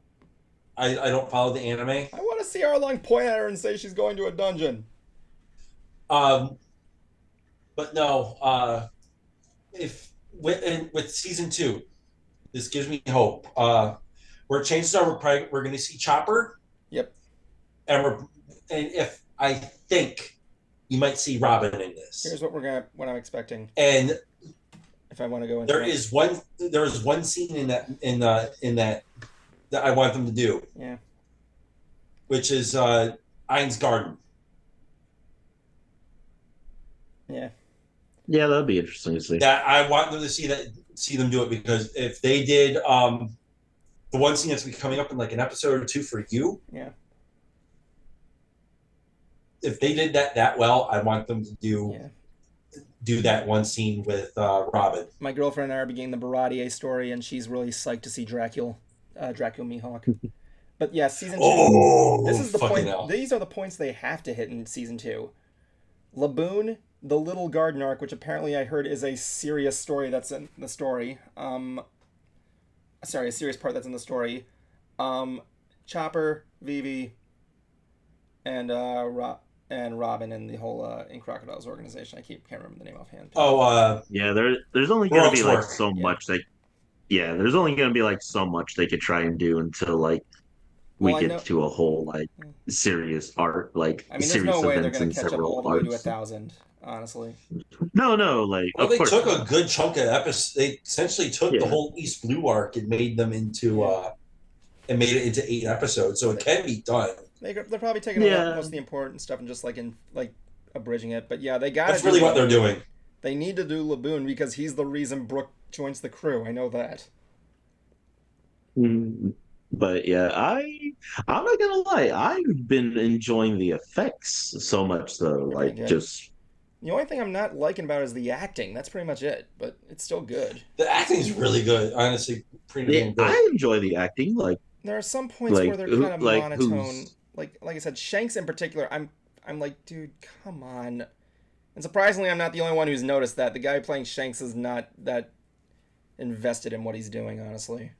I don't follow the anime. I want to see Arlong point at her and say she's going to a dungeon. But But no, if with season 2, this gives me hope. Where chances are we're going to see Chopper. Yep. And if I think you might see Robin in this. Here's what I'm expecting. And if I want to go into there is one scene in that I want them to do. Yeah. Which is Ein's garden. Yeah. Yeah, that'd be interesting to see. That I want them to see them do it, because if they did the one scene that's be coming up in like an episode or 2 for you. Yeah. If they did that well, I want them to do that one scene with Robin. My girlfriend and I are beginning the Bernardi story, and she's really psyched to see Dracula Mihawk. But yeah, season 2. Oh, this is the point. Hell. These are the points they have to hit in season 2. Laboon, the little garden arc, which apparently I heard is a serious story that's in the story. A serious part that's in the story. Chopper, Vivi, and Robin, and the whole In Crocodile's organization. I can't remember the name offhand. Yeah, there's only gonna be like so much there's only gonna be like so much they could try and do until like we get to a whole like serious art, like I mean, there's serious no way they're events gonna in catch up several all the way to arcs. 1,000. Honestly. No, like well, of they course took not. a good chunk of episodes. They essentially took the whole East Blue arc and made them into and made it into 8 episodes, so it can be done. They're probably taking most of the important stuff and just abridging it. But yeah, they got. That's really what they're doing. They need to do Laboon because he's the reason Brooke joins the crew. I know that. But yeah, I'm not gonna lie. I've been enjoying the effects so much though. Like just the only thing I'm not liking about it is the acting. That's pretty much it. But it's still good. The acting's really good, honestly. Pretty damn good. I enjoy the acting. Like there are some points where they're kind of monotone. Like I said, Shanks in particular. I'm like, dude, come on. And surprisingly, I'm not the only one who's noticed that. The guy playing Shanks is not that invested in what he's doing, honestly.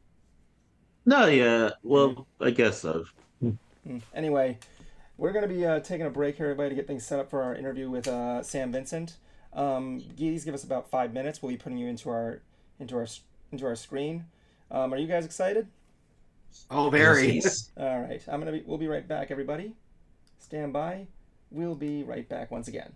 No, yeah. Well, I guess so. Anyway, we're going to be taking a break here, everybody, to get things set up for our interview with Sam Vincent. Please give us about 5 minutes. We'll be putting you into our screen. Are you guys excited? Oh, very. All right. We'll be right back, everybody. Stand by. We'll be right back once again.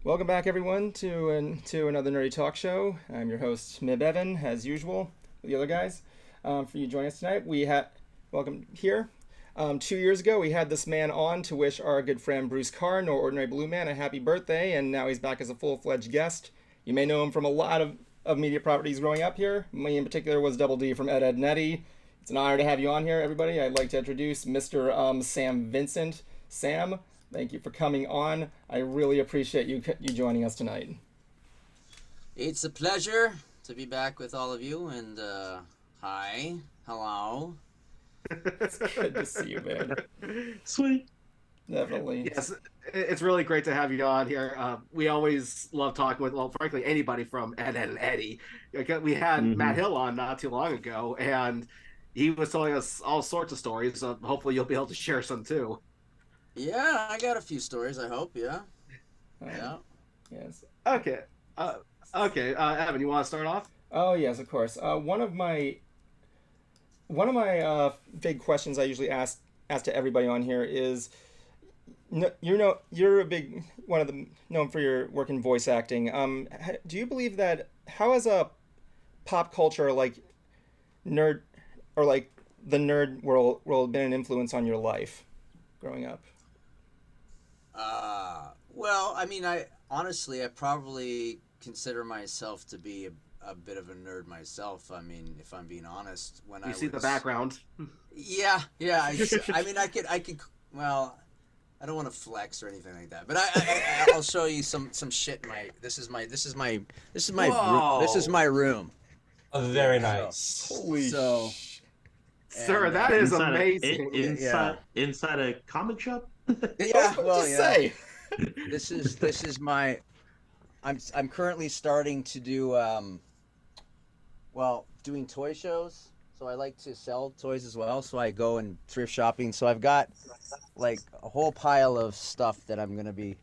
Welcome back, everyone, to another Nerdy Talk Show. I'm your host, Mibevan, as usual, with the other guys. For you joining us tonight, welcome here. 2 years ago, we had this man on to wish our good friend Bruce Carr, No Ordinary Blue Man, a happy birthday, and now he's back as a full-fledged guest. You may know him from a lot of media properties growing up here. Me in particular was Double D from Ed, and Eddy. It's an honor to have you on here, everybody. I'd like to introduce Mr. Sam Vincent. Sam, thank you for coming on. I really appreciate you joining us tonight. It's a pleasure to be back with all of you, and hi, hello. It's good to see you, man. Sweet. Definitely. Yes, it's really great to have you on here. We always love talking with, frankly, anybody from Ed and Eddy. We had Matt Hill on not too long ago, and he was telling us all sorts of stories. So hopefully you'll be able to share some too. Yeah, I got a few stories, I hope, yeah. Yeah. Yes. Okay. Evan, you want to start off? Oh, yes, of course. One of my big questions I usually ask to everybody on here is, you're a big one of them known for your work in voice acting. Do you believe that how has a pop culture like nerd or like the nerd world been an influence on your life growing up? Well, I mean, I probably consider myself to be a bit of a nerd myself. I mean, if I'm being honest, you see the background. Yeah. I could. Well, I don't want to flex or anything like that, but I'll show you some shit. This is my room. Oh, very nice. Holy. Sir, that is amazing. Inside a comic shop. Yeah. Well, say. This is my. I'm currently starting to do doing toy shows, So I like to sell toys as well. So I go and thrift shopping. So I've got like a whole pile of stuff that I'm gonna be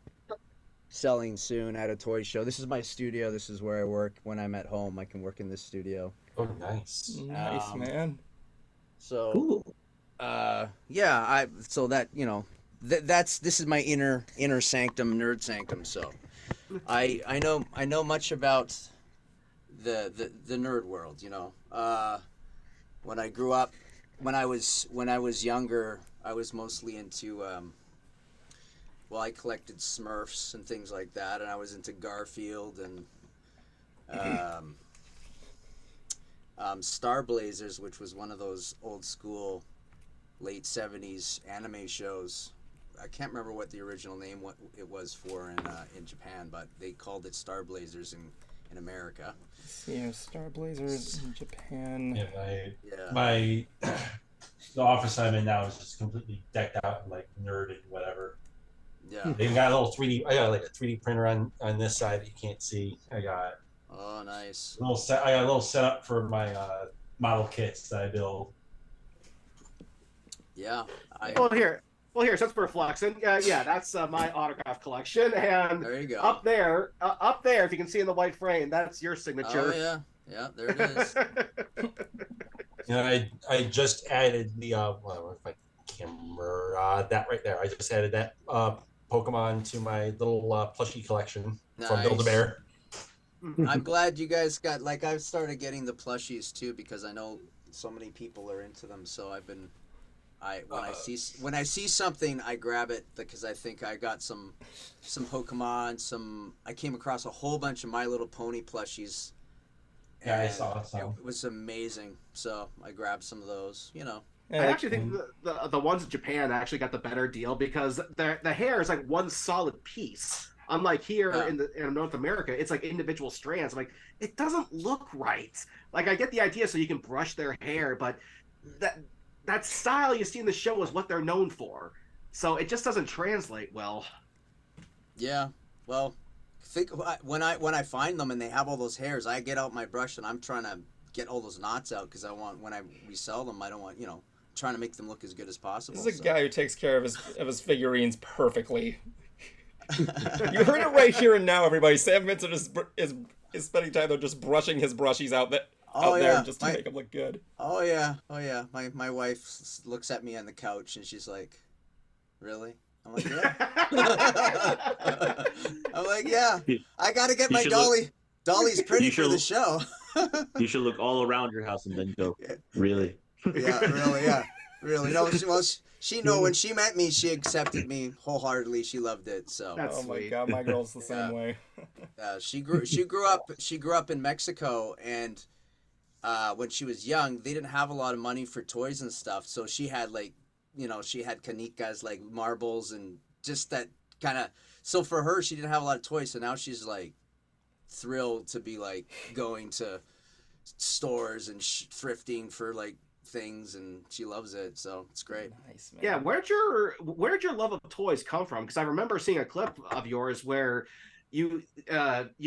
selling soon at a toy show. This is my studio. This is where I work. When I'm at home, I can work in this studio. Oh, nice. Nice, man. So, Cool. yeah, so that, you know, this is my inner sanctum, nerd sanctum. So, I know much about the nerd world. You know, when I grew up, when I was younger, I was mostly into well, I collected Smurfs and things like that, and I was into Garfield and Star Blazers, which was one of those old school late 70s anime shows. I can't remember what the original name what it was for in Japan, but they called it Star Blazers in America. Yeah, Star Blazers in Japan. Yeah, my the office I'm in now is just completely decked out in like nerd and whatever. Yeah. They got a little 3D. I got like a 3D printer on this side that you can't see. I got Oh, nice. a little set. I got a little setup for my model kits that I build. Yeah. Well, here, since we're flexing, yeah, that's my autograph collection, and There you go. up there, if you can see in the white frame, that's your signature. Oh yeah, there it is. You know, I just added the well, if my camera that right there. I just added that Pokemon to my little plushie collection from Build-A-Bear. I'm glad you guys got, like, I've started getting the plushies too because I know so many people are into them. So I've been, when I see something, I grab it because I think I got some Pokemon. I came across a whole bunch of My Little Pony plushies. Yeah, I saw some. It was amazing. So I grabbed some of those. You know. I actually think the ones in Japan actually got the better deal because the hair is like one solid piece. Unlike here in North America, it's like individual strands. I'm like, it doesn't look right. Like, I get the idea so you can brush their hair, but that style you see in the show is what they're known for. So it just doesn't translate well. Yeah. Well, when I find them and they have all those hairs, I get out my brush and I'm trying to get all those knots out because I want, when I resell them, I don't want, you know, trying to make them look as good as possible. This is a guy who takes care of his figurines perfectly. You heard it right here and now, everybody. Sam Vincent is spending time there just brushing his brushies out there just to make them look good. Oh yeah. My wife looks at me on the couch and she's like, "Really?" I'm like, "Yeah." I'm like, "Yeah." I gotta get my dolly. Dolly's pretty for the show. You should look all around your house and then go, "Really?" Yeah, really. No, she know when she met me, she accepted me wholeheartedly. She loved it. So. That's my sweet. God, my girl's the same way. She grew up in Mexico, and when she was young, they didn't have a lot of money for toys and stuff. So she had she had canicas, like marbles, and just that kind of. So for her, she didn't have a lot of toys. So now she's like thrilled to be like going to stores and thrifting for like things, and she loves it, so it's great. Nice, man. Yeah, where'd your love of toys come from? Because I remember seeing a clip of yours where you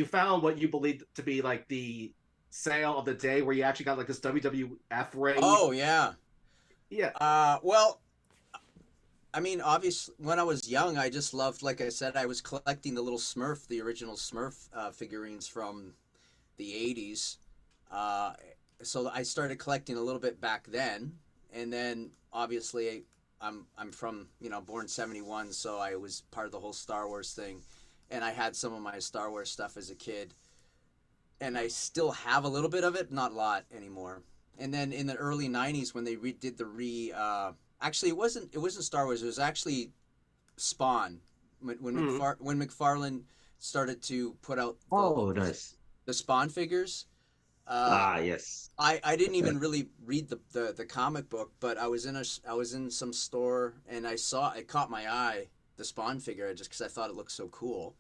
found what you believed to be like the sale of the day, where you actually got like this WWF ring. Oh yeah. Well, I mean, obviously, when I was young, I just loved, like I said, I was collecting the little Smurf, the original Smurf figurines from the 80s. So I started collecting a little bit back then, and then obviously I'm from, born 71, so I was part of the whole Star Wars thing, and I had some of my Star Wars stuff as a kid, and I still have a little bit of it, not a lot anymore. And then in the early 90s when they did actually it wasn't Star Wars, it was actually Spawn, when McFarlane started to put out nice, the Spawn figures. Yes. I didn't even really read the comic book, but I was in some store and it caught my eye, the Spawn figure, just because I thought it looked so cool,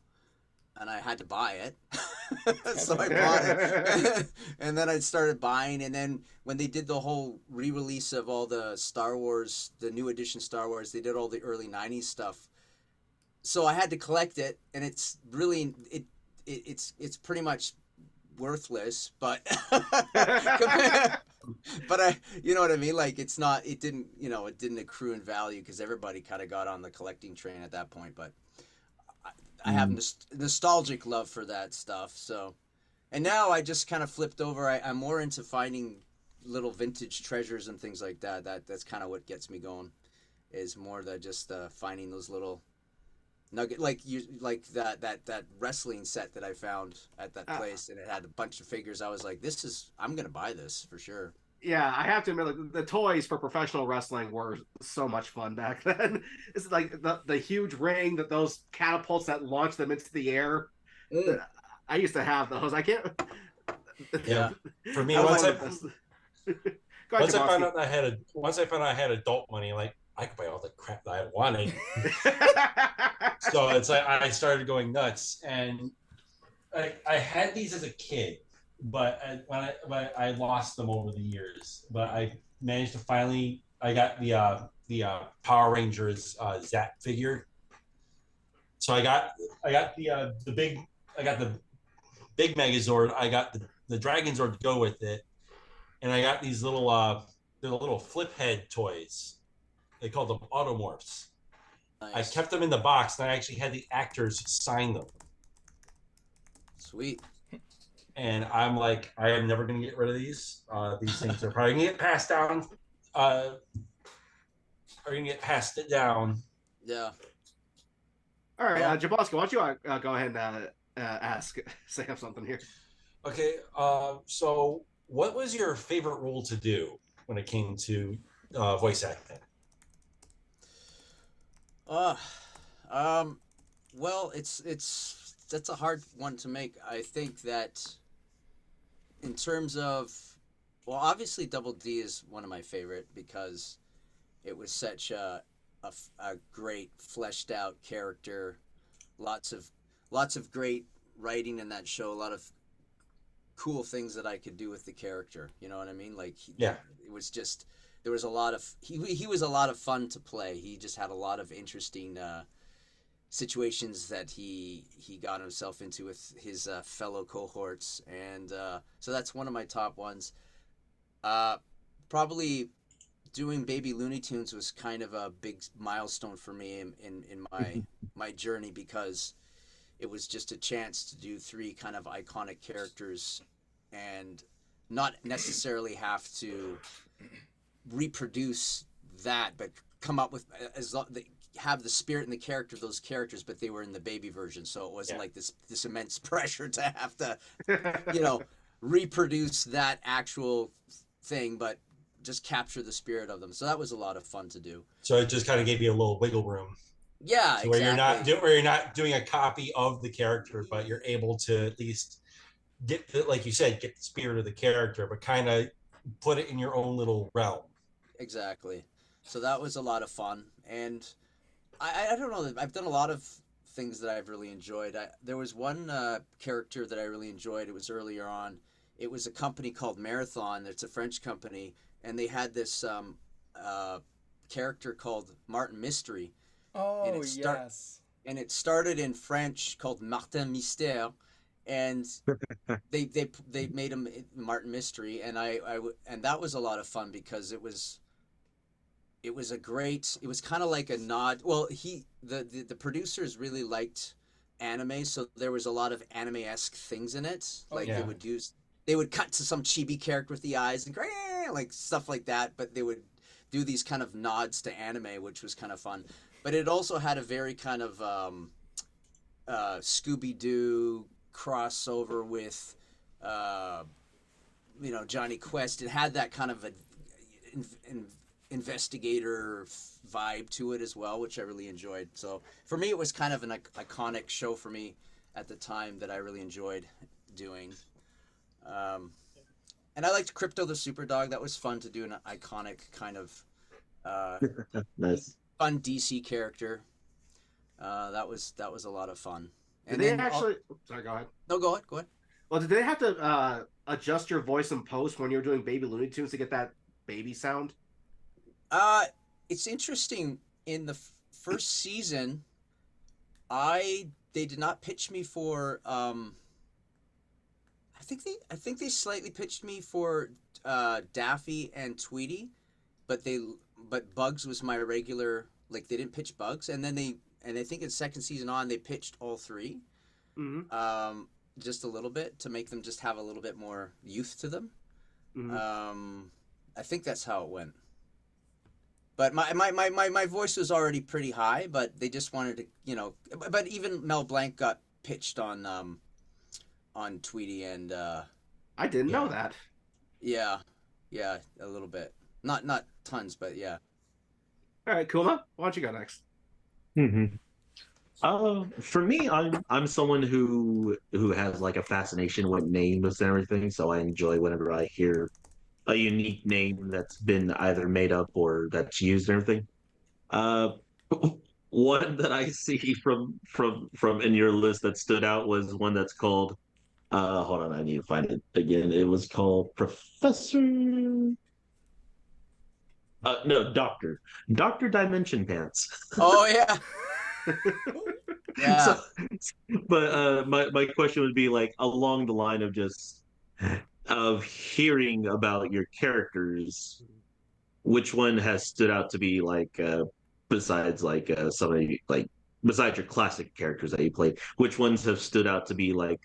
and I had to buy it. So I bought it, and then I started buying. And then when they did the whole re-release of all the Star Wars, the new edition Star Wars, they did all the early '90s stuff. So I had to collect it, and it's really it's pretty much worthless, but but I, you know what I mean? Like it didn't accrue in value because everybody kind of got on the collecting train at that point. But I have nostalgic love for that stuff. So, and now I just kind of flipped over. I'm more into finding little vintage treasures and things like that. That's kind of what gets me going. Is more than just finding those little nugget, like that wrestling set that I found at that place, and it had a bunch of figures. I was like, I'm gonna buy this for sure. Yeah, I have to admit, like, the toys for professional wrestling were so much fun back then. It's like the huge ring, that those catapults that launch them into the air. I used to have those. I can't. Yeah. For me, once I found out I had adult money, like I could buy all the crap that I wanted. So it's like I started going nuts, and I had these as a kid. But I lost them over the years. But I managed to finally. I got the Power Rangers Zap figure. So I got the big Megazord. I got the Dragonzord to go with it, and I got these little flip head toys. They called them Automorphs. Nice. I kept them in the box, and I actually had the actors sign them. Sweet. And I'm like, I am never going to get rid of these. These things are probably going to get passed down. Are going to get passed it down. Yeah. All right, Jaboska, why don't you go ahead and say something here? Okay. So, what was your favorite role to do when it came to voice acting? Well, that's a hard one to make. I think that in terms of, well, obviously Double D is one of my favorite because it was such a great fleshed out character, lots of great writing in that show, a lot of cool things that I could do with the character. You know what I mean? Like, it was just, there was a lot of, he was a lot of fun to play. He just had a lot of interesting situations that he got himself into with his fellow cohorts, and so that's one of my top ones. Probably doing Baby Looney Tunes was kind of a big milestone for me in my journey, because it was just a chance to do 3 kind of iconic characters and not necessarily have to reproduce that, but come up with have the spirit and the character of those characters, but they were in the baby version, so it wasn't like this immense pressure to have to reproduce that actual thing, but just capture the spirit of them. So that was a lot of fun to do. So it just kind of gave you a little wiggle room. Yeah, so exactly. where you're not doing a copy of the character, but you're able to at least get like you said, get the spirit of the character, but kind of put it in your own little realm. Exactly. So that was a lot of fun, and I don't know. I've done a lot of things that I've really enjoyed. There was one character that I really enjoyed. It was earlier on. It was a company called Marathon. It's a French company, and they had this character called Martin Mystery. Oh, yes. And it started in French called Martin Mystère, and they made him Martin Mystery, and and that was a lot of fun because it was kind of like a nod. Well, the producers really liked anime, so there was a lot of anime-esque things in it. Like they would cut to some chibi character with the eyes and like stuff like that, but they would do these kind of nods to anime, which was kind of fun. But it also had a very kind of Scooby-Doo crossover with Johnny Quest. It had that kind of investigator vibe to it as well, which I really enjoyed. So for me, it was kind of an iconic show for me at the time that I really enjoyed doing. And I liked Crypto the Super Dog. That was fun to do, an iconic kind of nice, fun DC character. That was a lot of fun. And did they actually? Sorry, go ahead. No, go ahead. Well, did they have to adjust your voice in post when you were doing Baby Looney Tunes to get that baby sound? It's interesting. In the first season, they did not pitch me for. I I think they slightly pitched me for Daffy and Tweety, but Bugs was my regular. Like they didn't pitch Bugs, and I think in second season on they pitched all three, just a little bit to make them just have a little bit more youth to them. I think that's how it went. But my voice was already pretty high, but they just wanted to, you know. But even Mel Blanc got pitched on Tweety, and I didn't know that. Yeah, a little bit. Not tons, but yeah. All right, Kuma, why don't you go next? For me, I'm someone who has like a fascination with names and everything, so I enjoy whenever I hear a unique name that's been either made up or that's used and everything. One that I see from in your list that stood out was one that's called hold on, I need to find it again. It was called Professor no, Doctor Dimension Pants. Oh yeah. Yeah. So, but my question would be like along the line of just of hearing about your characters, which one has stood out to be like besides like somebody like besides your classic characters that you played, which ones have stood out to be like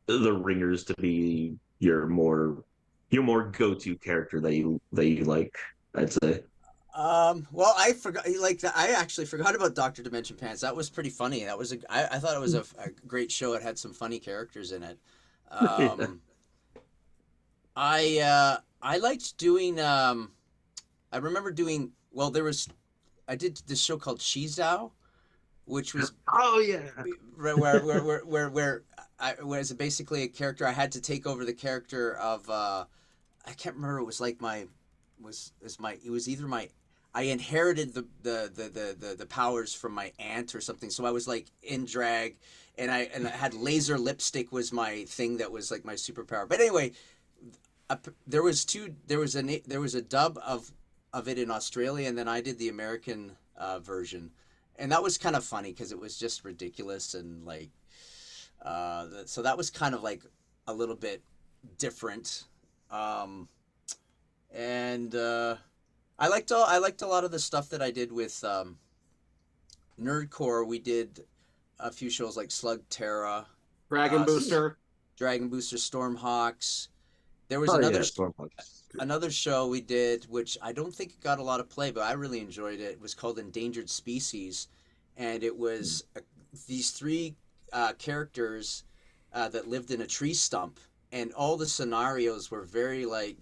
the ringers to be your more go-to character that you like, I'd say. Well, I forgot. I actually forgot about Doctor Dimension Pants. That was pretty funny. That was I thought it was a great show. It had some funny characters in it. I liked doing. I remember doing. Well, I did this show called Shizao, which was where I was basically a character. I had to take over the character of. I can't remember. It was like it was either my. I inherited the powers from my aunt or something. So I was like in drag, and I had laser lipstick was my thing that was like my superpower. But anyway, there was a dub of it in Australia, and then I did the American version, and that was kind of funny because it was just ridiculous and like, so that was kind of like a little bit different, and. I liked a lot of the stuff that I did with Nerdcore. We did a few shows like Slug Terra, Dragon Booster, Stormhawks. There was another show we did, which I don't think got a lot of play, but I really enjoyed it. It was called Endangered Species, and it was these three characters that lived in a tree stump, and all the scenarios were very like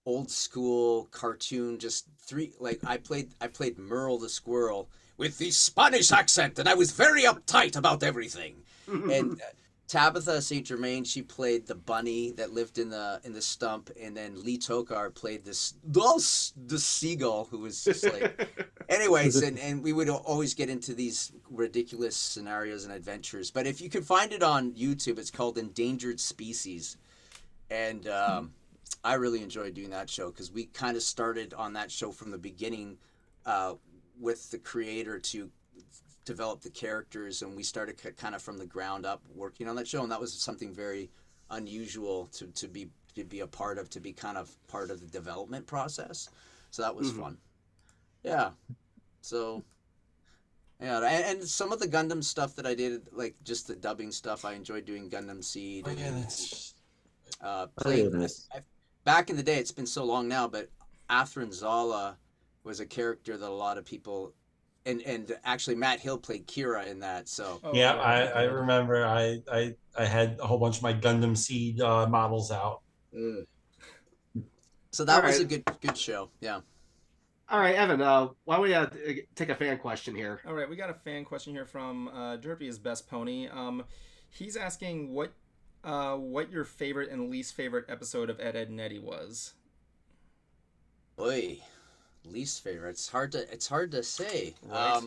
old school cartoon, just three, like I played Merle the squirrel with the Spanish accent, and I was very uptight about everything. And Tabitha St. Germain, she played the bunny that lived in the stump, and then Lee Tokar played the seagull who was just like anyways, and we would always get into these ridiculous scenarios and adventures. But if you can find it on YouTube, it's called Endangered Species. And I really enjoyed doing that show because we kind of started on that show from the beginning with the creator to develop the characters, and we started kind of from the ground up working on that show, and that was something very unusual to be a part of, to be kind of part of the development process. So that was fun. Yeah. So yeah, and some of the Gundam stuff that I did, like just the dubbing stuff, I enjoyed doing Gundam Seed. Back in the day, it's been so long now, but Athrin Zala was a character that a lot of people, and actually Matt Hill played Kira in that. So yeah, I remember I had a whole bunch of my Gundam Seed models out. So that was a good show. Yeah. All right, Evan. Why don't we take a fan question here? All right, we got a fan question here from Derpy is Best Pony. He's asking what your favorite and least favorite episode of Ed, Edd and Eddy was. Boy, least favorite. It's hard to say. Right.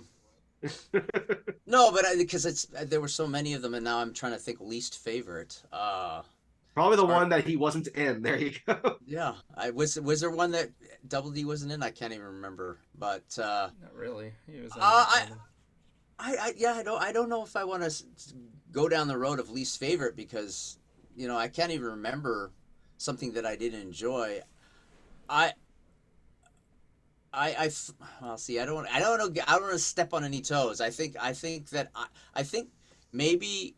No, but because there were so many of them, and now I'm trying to think least favorite. Probably the one that he wasn't in. There you go. Yeah, was there one that Double D wasn't in? I can't even remember. But not really. He was. I don't know if I want to go down the road of least favorite because I can't even remember something that I didn't enjoy. Well, see, I don't want to step on any toes. I think maybe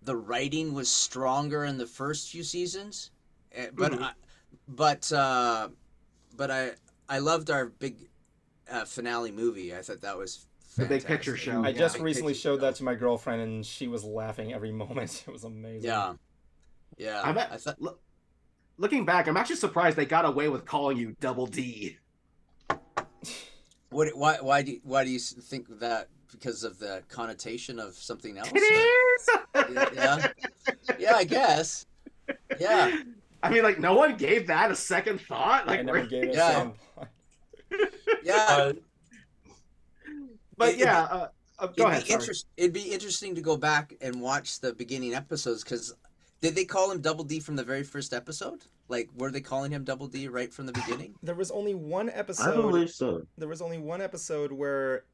the writing was stronger in the first few seasons, but I loved our big finale movie. I thought that was the fantastic. big picture show. I just recently showed that to my girlfriend, and she was laughing every moment. It was amazing. Yeah. I thought. Looking back, I'm actually surprised they got away with calling you Double D. Why do you think that? Because of the connotation of something else? Yeah, I guess. Yeah. I mean, like, no one gave that a second thought. Like, I never gave it a Yeah. second thought. Yeah. But yeah, go ahead. It'd be interesting to go back and watch the beginning episodes, because did they call him Double D from the very first episode? Like, were they calling him Double D right from the beginning? There was only one episode. I believe so. There was only one episode where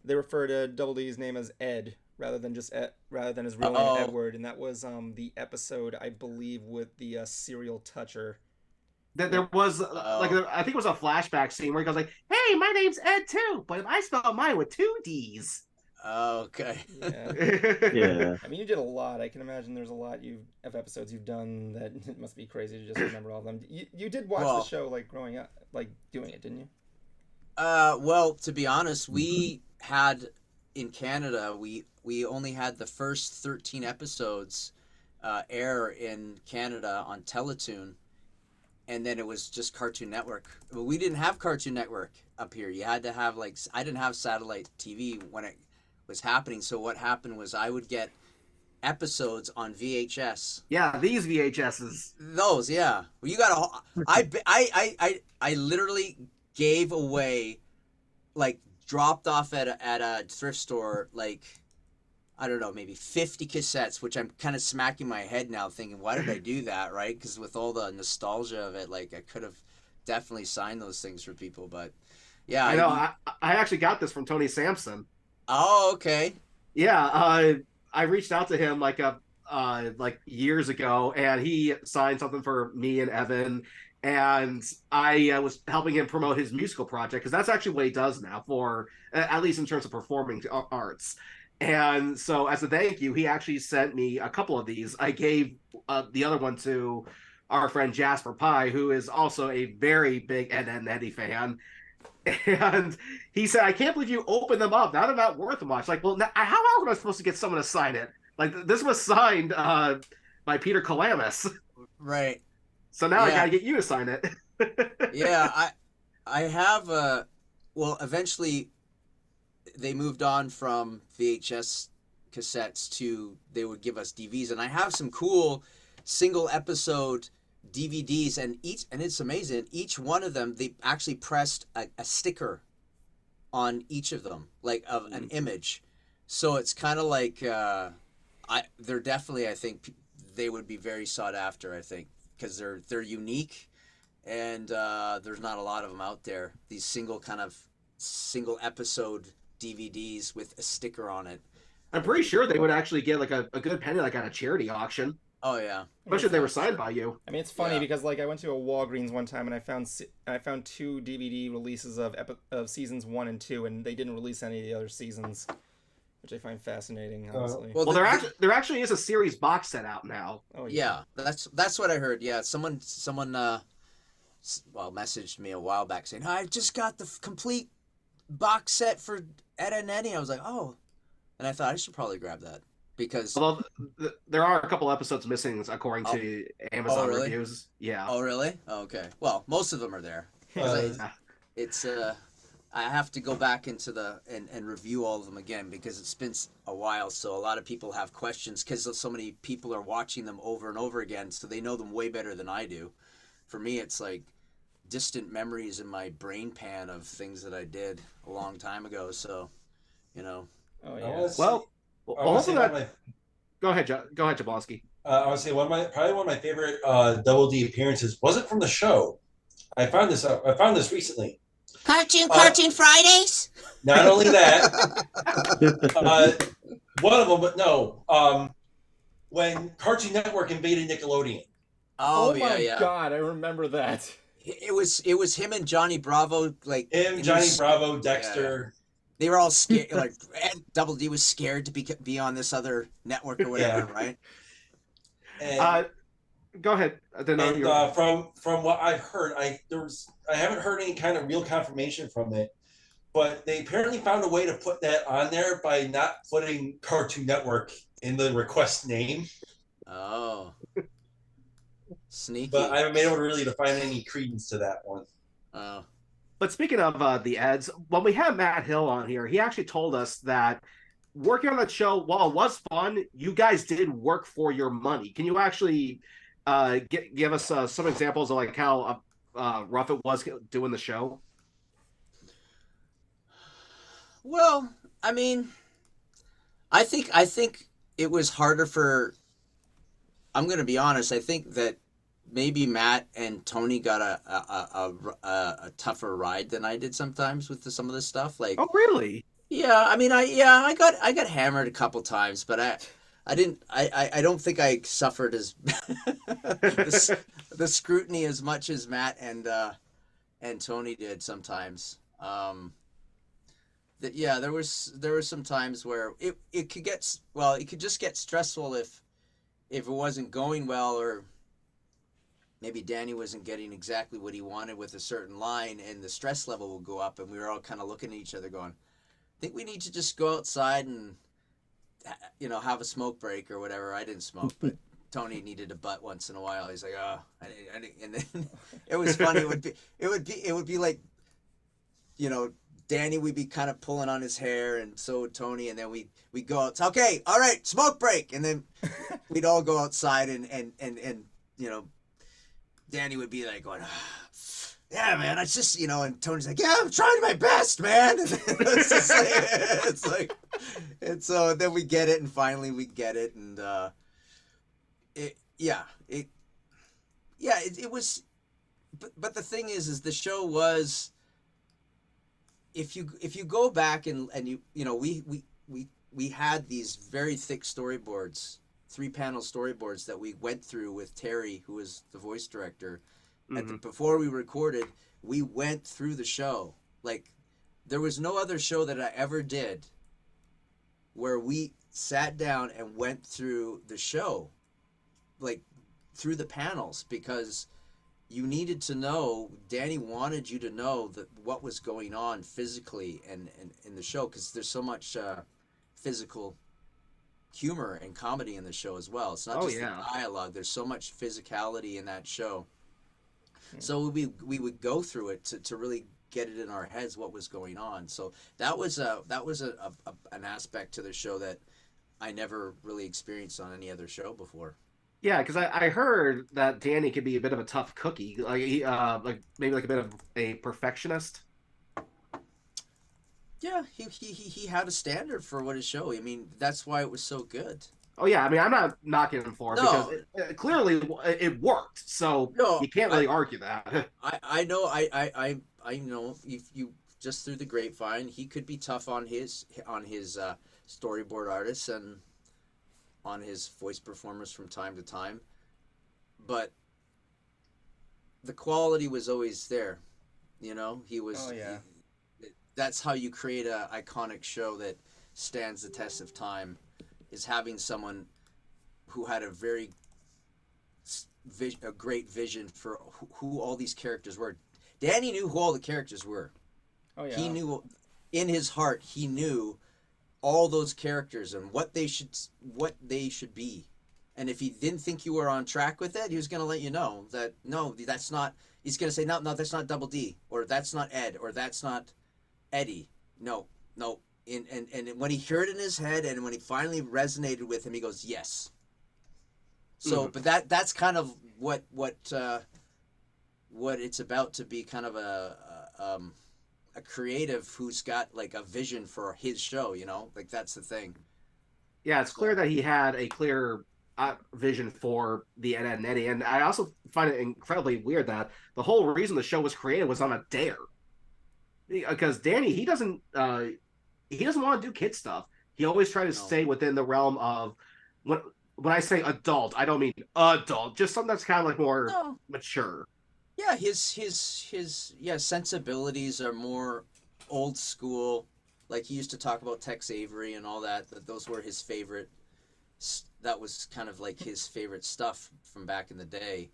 they refer to Double D's name as Ed rather than his real name Edward, and that was the episode, I believe, with the serial toucher. There was I think it was a flashback scene where he goes like, "Hey, my name's Ed too, but I spelled mine with 2 D's." Okay. Yeah. I mean, you did a lot. I can imagine there's a lot of episodes you've done that it must be crazy to just remember all of them. You did watch the show like growing up, like doing it, didn't you? Well, to be honest, we had in Canada, we only had the first 13 episodes air in Canada on Teletoon, and then it was just Cartoon Network. But we didn't have Cartoon Network up here. You had to have I didn't have satellite TV when it was happening. So what happened was I would get episodes on VHS. Yeah, these VHSs. Those, yeah. Well, you got I literally gave away, like, dropped off at a thrift store, like, I don't know, maybe 50 cassettes, which I'm kind of smacking my head now thinking, why did I do that, right? Because with all the nostalgia of it, like, I could have definitely signed those things for people, but yeah. I know. I actually got this from Tony Sampson. Oh, okay. Yeah, I reached out to him like years ago, and he signed something for me and Evan, and I was helping him promote his musical project, because that's actually what he does now, for at least in terms of performing arts. And so as a thank you, he actually sent me a couple of these. I gave the other one to our friend Jasper Pye, who is also a very big Ed and Eddy fan. And he said, "I can't believe you opened them up. Now they're not worth much." Like, well, how else am I supposed to get someone to sign it? Like, this was signed by Peter Calamus. Right. So now I got to get you to sign it. Yeah, I have well, eventually they moved on from VHS cassettes to, they would give us DVDs, and I have some cool single episode DVDs, and it's amazing. Each one of them, they actually pressed a sticker on each of them, like of an image. So it's kind of like they're definitely, I think they would be very sought after, I think, because they're unique, and there's not a lot of them out there. These single episode DVDs with a sticker on it. I'm pretty sure they would actually get like a good penny, like at a charity auction. Oh yeah, especially if they were signed by you. I mean, it's funny because like I went to a Walgreens one time and I found 2 DVD releases of seasons 1 and 2, and they didn't release any of the other seasons, which I find fascing, honestly. Well, there actually is a series box set out now. Oh yeah, that's what I heard. Yeah, someone messaged me a while back saying, "I just got the complete box set for Ed and Eddy." I was like, "Oh," and I thought I should probably grab that. Because although there are a couple episodes missing according to Amazon reviews. Yeah. Oh really? Oh, okay. Well, most of them are there. It's I have to go back into and review all of them again, because it's been a while. So a lot of people have questions because so many people are watching them over and over again, so they know them way better than I do. For me, it's like distant memories in my brain pan of things that I did a long time ago. So, you know. Oh yeah. Well. Also, go ahead, Jablonski. I would say probably one of my favorite Double D appearances wasn't from the show. I found this recently. Cartoon Fridays. Not only that, one of them, but no. when Cartoon Network invaded Nickelodeon. Oh yeah, my yeah. God, I remember that. It was him and Johnny Bravo, like Johnny Bravo, Dexter. Yeah. They were all scared. Like, and Double D was scared to be on this other network or whatever, right? And, go ahead. From what I've heard, I haven't heard any kind of real confirmation from it, but they apparently found a way to put that on there by not putting Cartoon Network in the request name. Oh, sneaky! But I haven't been able to really find any credence to that one. Oh. But speaking of the Eds, when we had Matt Hill on here, he actually told us that working on that show, while it was fun, you guys did work for your money. Can you actually give us some examples of like how rough it was doing the show? Well, I mean, I think it was harder for. I'm going to be honest. I think that maybe Matt and Tony got a tougher ride than I did sometimes with some of this stuff. Like, oh really? Yeah, I mean, I got hammered a couple times, but I don't think I suffered as the scrutiny as much as Matt and Tony did sometimes. There were some times where it could just get stressful if it wasn't going well, or maybe Danny wasn't getting exactly what he wanted with a certain line, and the stress level would go up, and we were all kind of looking at each other going, I think we need to just go outside and, have a smoke break or whatever. I didn't smoke, but Tony needed a butt once in a while. He's like, oh, and then it was funny. It would be like, Danny would be kind of pulling on his hair, and so would Tony, and then we go out. Okay, all right, smoke break, and then we'd all go outside, and Danny would be like going, yeah, man, it's just, and Tony's like, yeah, I'm trying my best, man. And so then we get it, and finally we get it, and it was, but the thing is the show was, if you go back and we had these very thick storyboards, 3-panel storyboards that we went through with Terry, who was the voice director. Before we recorded, we went through the show. Like, there was no other show that I ever did where we sat down and went through the show, like through the panels, because you needed to know, Danny wanted you to know that what was going on physically and in the show, because there's so much physical humor and comedy in the show as well. It's not just the dialogue. There's so much physicality in that show. So we would go through it to really get it in our heads what was going on. So that was an aspect to the show that I never really experienced on any other show before. Yeah, because I heard that Danny could be a bit of a tough cookie, like he maybe like a bit of a perfectionist. Yeah, he had a standard for what his show. I mean, that's why it was so good. Oh yeah, I mean, I'm not knocking him for it because clearly it worked, so you can't really argue that. I know, I know, if you just through the grapevine, he could be tough on his storyboard artists and on his voice performers from time to time, but the quality was always there. He was. Oh yeah. That's how you create a iconic show that stands the test of time, is having someone who had a great vision for who all these characters were. Danny knew who all the characters were. Oh yeah. He knew, in his heart, he knew all those characters and what they should be. And if he didn't think you were on track with it, he was going to let you know that no, that's not. He's going to say no, that's not Double D, or that's not Ed, or that's not Eddy. No. And when he heard it in his head, and when he finally resonated with him, he goes, yes. So, but that's kind of what it's about, to be kind of a creative who's got like a vision for his show, like that's the thing. Yeah, it's clear that he had a clear vision for the Ed, and Eddy, and I also find it incredibly weird that the whole reason the show was created was on a dare. Because Danny, he doesn't want to do kid stuff. He always tried to stay within the realm of when I say adult, I don't mean adult. Just something that's kind of like more No. mature. Yeah, his sensibilities are more old school. Like he used to talk about Tex Avery and all that. Those were his favorite. That was kind of like his favorite stuff from back in the day.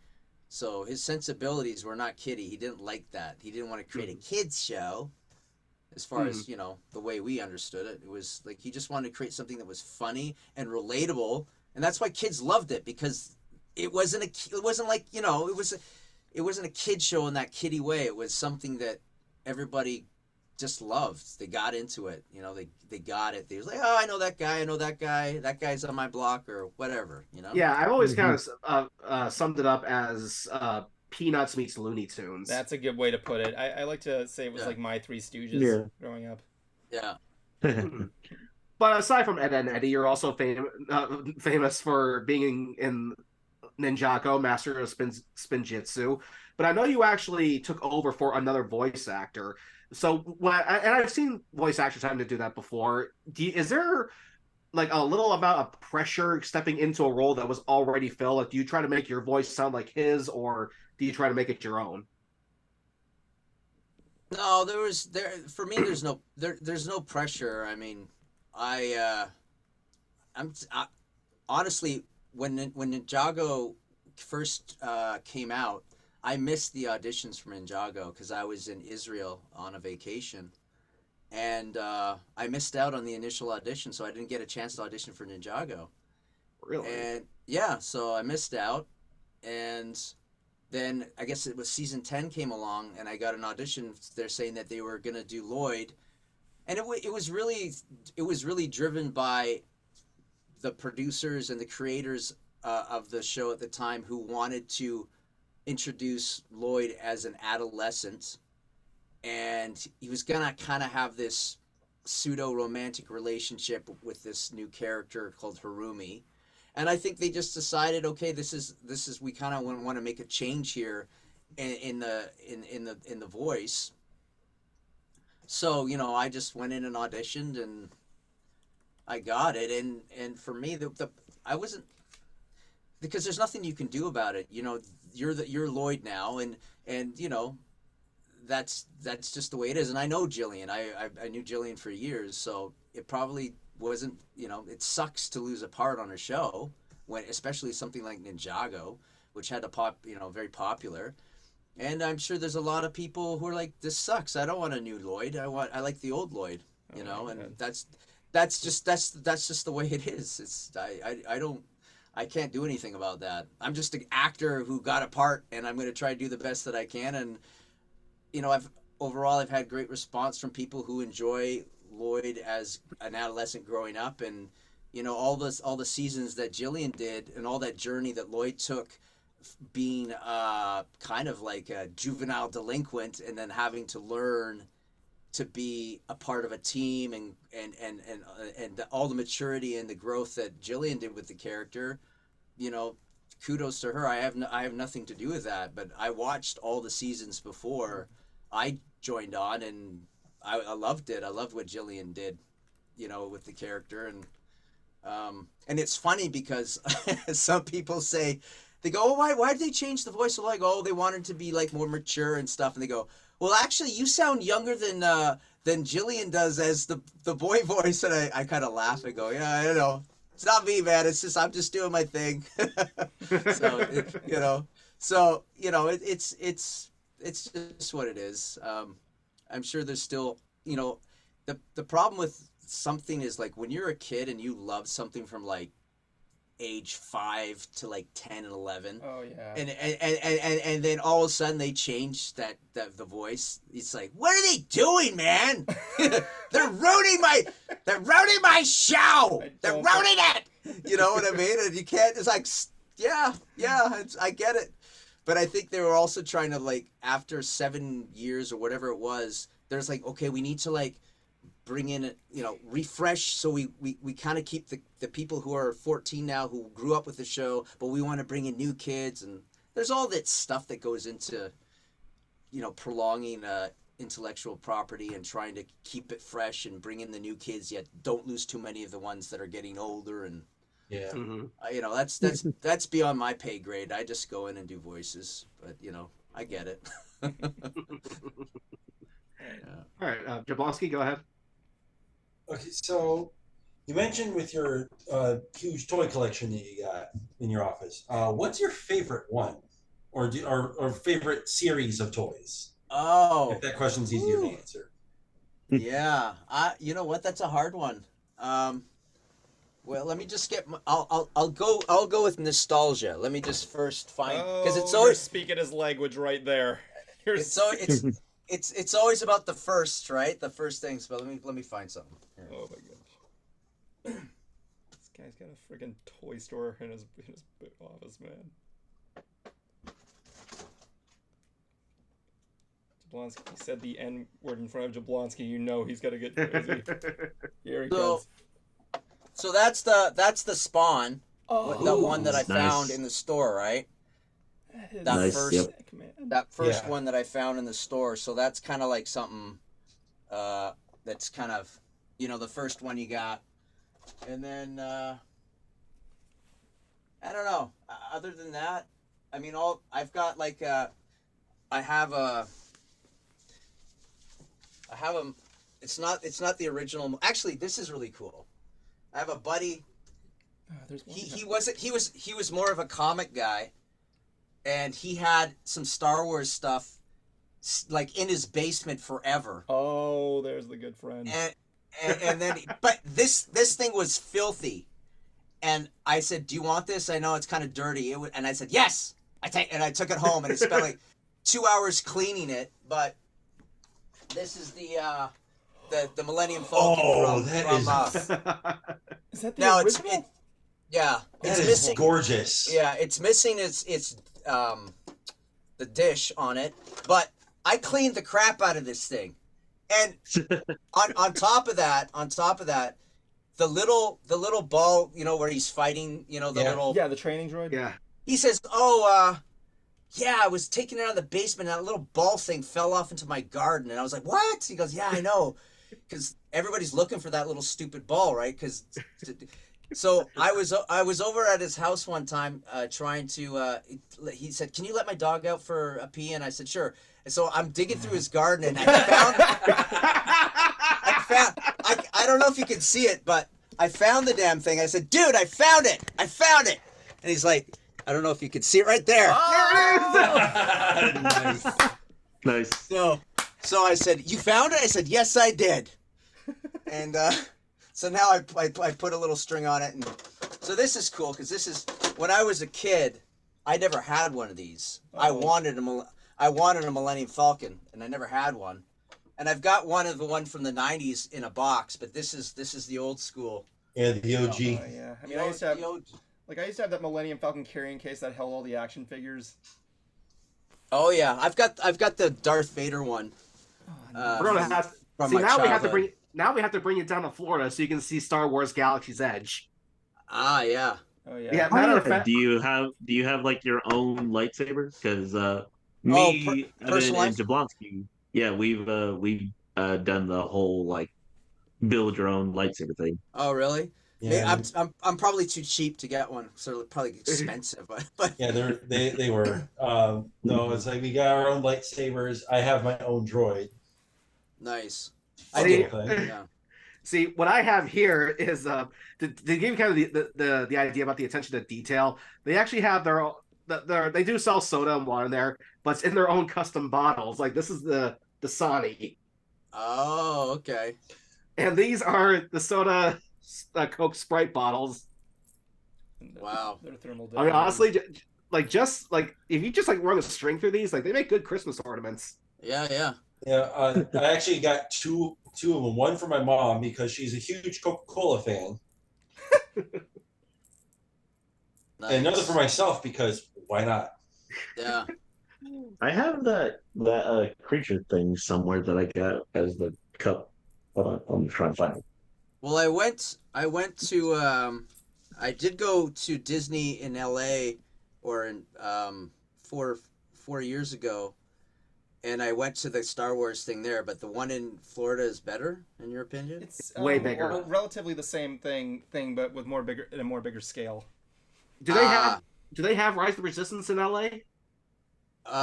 So his sensibilities were not kiddie. He didn't like that. He didn't want to create a kids show. As far as the way we understood it, it was like he just wanted to create something that was funny and relatable, and that's why kids loved it, because it wasn't like it wasn't a kid show in that kiddie way. It was something that everybody just loved. They got into it. They got it. They was like, oh, I know that guy. I know that guy. That guy's on my block or whatever. Yeah, I've always kind of summed it up as Peanuts meets Looney Tunes. That's a good way to put it. I like to say it was like My Three Stooges growing up. Yeah. But aside from Ed and Eddy, you're also famous for being in Ninjago, Master of Spinjitzu. But I know you actually took over for another voice actor. So and I've seen voice actors having to do that before. Is there like a little amount of pressure stepping into a role that was already filled? Like, do you try to make your voice sound like his, or do you try to make it your own? No, for me. There's no pressure. I mean, honestly, when Ninjago first came out, I missed the auditions for Ninjago because I was in Israel on a vacation, and I missed out on the initial audition, so I didn't get a chance to audition for Ninjago. Really? And yeah, so I missed out, and then I guess it was season 10 came along, and I got an audition. They're saying that they were gonna do Lloyd, and it was really driven by the producers and the creators of the show at the time, who wanted to introduce Lloyd as an adolescent, and he was gonna kind of have this pseudo romantic relationship with this new character called Harumi. And I think they just decided, okay, this is we kind of want to make a change here in the voice. So I just went in and auditioned, and I got it. And for me, I wasn't, because there's nothing you can do about it. You're Lloyd now, and that's just the way it is. And I know Jillian. I knew Jillian for years, so it probably wasn't. It sucks to lose a part on a show, especially something like Ninjago, which had very popular. And I'm sure there's a lot of people who are like, this sucks. I don't want a new Lloyd. I like the old Lloyd. And that's just the way it is. It's I can't do anything about that. I'm just an actor who got a part, and I'm going to try to do the best that I can. And I've had great response from people who enjoy Lloyd as an adolescent growing up, and all the seasons that Jillian did, and all that journey that Lloyd took, being kind of like a juvenile delinquent, and then having to learn to be a part of a team, and all the maturity and the growth that Jillian did with the character. Kudos to her. I have nothing to do with that, but I watched all the seasons before I joined on, and I loved it. I loved what Jillian did, with the character. And it's funny because some people say, they go, oh, why did they change the voice? So like, oh, they wanted to be like more mature and stuff. And they go, well, actually, you sound younger than Jillian does as the boy voice. And I kind of laugh and go, yeah, I don't know. It's not me, man. It's just, I'm just doing my thing. So, it's just what it is. I'm sure there's still, the problem with something is like when you're a kid and you love something from like age 5 to like 10 and 11. Oh yeah. And then all of a sudden they change the voice. It's like, what are they doing, man? They're ruining my show. They're ruining it. You know what I mean? And you can't. It's like, yeah. I get it. But I think they were also trying to, like, after 7 years or whatever it was, there's like, okay, we need to like bring in, refresh, so we kind of keep the people who are 14 now who grew up with the show, but we want to bring in new kids. And there's all that stuff that goes into, prolonging intellectual property and trying to keep it fresh and bring in the new kids, yet don't lose too many of the ones that are getting older and Yeah. You know, that's beyond my pay grade. I just go in and do voices, but you know, I get it. All right, Jablonski, go ahead. Okay, so you mentioned with your huge toy collection that you got in your office. What's your favorite one, or favorite series of toys? Oh, If that question's easier to answer. Yeah, you know what? That's a hard one. Well, let me just get. I'll go with nostalgia. Let me just first find because it's you're always speaking his language right there. it's always about the first, right? The first things. But let me find something. Here. Oh my gosh. This guy's got a friggin' toy store in his office, man. Jablonski said the N word in front of Jablonski. You know he's got to get crazy. Here he goes. So that's the Spawn, the one that I Nice. found in the store, right? That first one that I found in the store. So that's kind of like something that's kind of, you know, the first one you got. And then, I don't know. Other than that, I mean, I've got like, I have a, it's not the original. Actually, this is really cool. I have a buddy. He was more of a comic guy, and he had some Star Wars stuff like in his basement forever. Oh, there's the good friend. And then, but this thing was filthy, and I said, "Do you want this? I know it's kind of dirty." And I said, "Yes." I took it home, and I spent like 2 hours cleaning it. But this is the Millennium Falcon Is that the original? It's missing. Gorgeous. Yeah, it's missing its the dish on it, but I cleaned the crap out of this thing, and on top of that, the little ball, you know, where he's fighting, you know, the training droid. Yeah. He says, yeah, I was taking it out of the basement, and that little ball thing fell off into my garden, and I was like, what? He goes, yeah, I know. Because everybody's looking for that little stupid ball, right? So I was over at his house one time trying to. He said, "Can you let my dog out for a pee?" And I said, "Sure." And so I'm digging through his garden, and I don't know if you can see it, but I found the damn thing. I said, "Dude, I found it! I found it!" And he's like, "I don't know if you can see it right there." Oh! Nice. So I said, "You found it?" I said, "Yes, I did." And so now I put a little string on it, and so this is cool because this is when I was a kid. I never had one of these. I wanted a Millennium Falcon, and I never had one. And I've got one from the '90s in a box, but this is the old school. Yeah, the OG. Yeah, I mean, I used to have that Millennium Falcon carrying case that held all the action figures. Oh yeah, I've got the Darth Vader one. We're gonna have. Now we have to bring it down to Florida so you can see Star Wars Galaxy's Edge. Ah, yeah. Oh yeah. Yeah. Matter of fact, do you have like your own lightsaber? Because me and Jablonski, yeah, we've done the whole like build your own lightsaber thing. Oh really? Yeah. I'm probably too cheap to get one, so they're probably expensive. But yeah, they were. No, it's like we got our own lightsabers. I have my own droid. Nice. See, what I have here is to give you kind of the idea about the attention to detail. They actually have they do sell soda and water there, but it's in their own custom bottles. Like this is the Dasani. Oh, okay. And these are the soda Coke Sprite bottles. Wow. They're thermal. I mean, honestly, just if you just like run a string through these, like they make good Christmas ornaments. Yeah. Yeah, I actually got two of them. One for my mom because she's a huge Coca-Cola fan, Nice. and another for myself because why not? Yeah. I have that creature thing somewhere that I got as the cup. Hold on, I'm trying to find it. Well, I went to I did go to Disney in LA or in 4 years ago, and I went to the Star Wars thing there, but the one in Florida is better, in your opinion? It's way bigger. relatively the same thing, but with a more bigger scale. Do they have Rise of the Resistance in LA?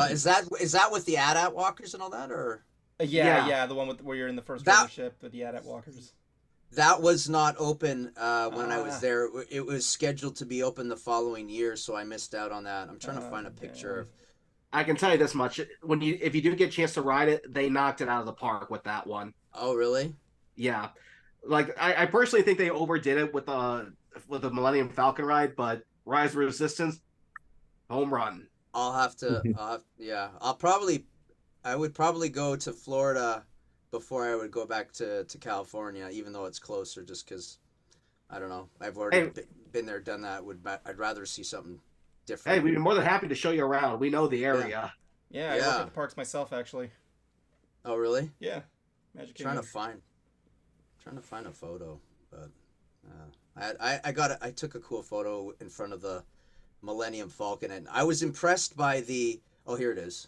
Is that with the AT-AT walkers and all that, or? Yeah, the one where you're in the first ship with the AT-AT walkers. That was not open when I was there. It was scheduled to be open the following year, so I missed out on that. I'm trying to find a picture of. I can tell you this much: if you do get a chance to ride it, they knocked it out of the park with that one. Oh, really? Yeah, like I personally think they overdid it with the Millennium Falcon ride, but Rise of Resistance, home run. I would probably go to Florida before I would go back to California, even though it's closer, just because, I don't know, I've already been there, done that. I'd rather see something different. Hey, we'd be more than happy to show you around. We know the area. Yeah, I work at the parks myself, actually. Oh, really? Yeah. Magic Kingdom. Trying to find a photo, but I took a cool photo in front of the Millennium Falcon, and I was impressed by here it is.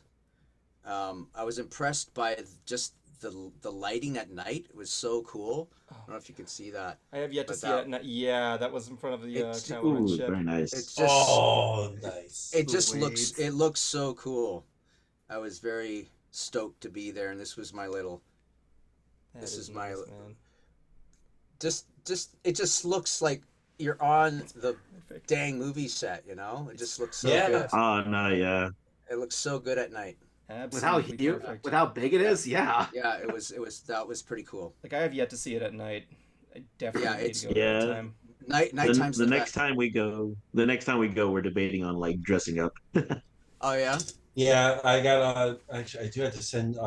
I was impressed by just the lighting at night. It was so cool. I don't know if you can see that. I have yet to see it at night. Yeah, that was in front of the ship. Very nice. It's just, nice. It just looks so cool. I was very stoked to be there, and this was my little. Man. It just looks like you're on the dang movie set, you know? It just looks so good. Oh, no, yeah. It looks so good at night. Absolutely with how big it is, yeah. Yeah, that was pretty cool. Like, I have yet to see it at night. I definitely need to go at that time. Nighttime's the next time we go, we're debating on like dressing up. Oh yeah? Yeah, I got actually I do have to send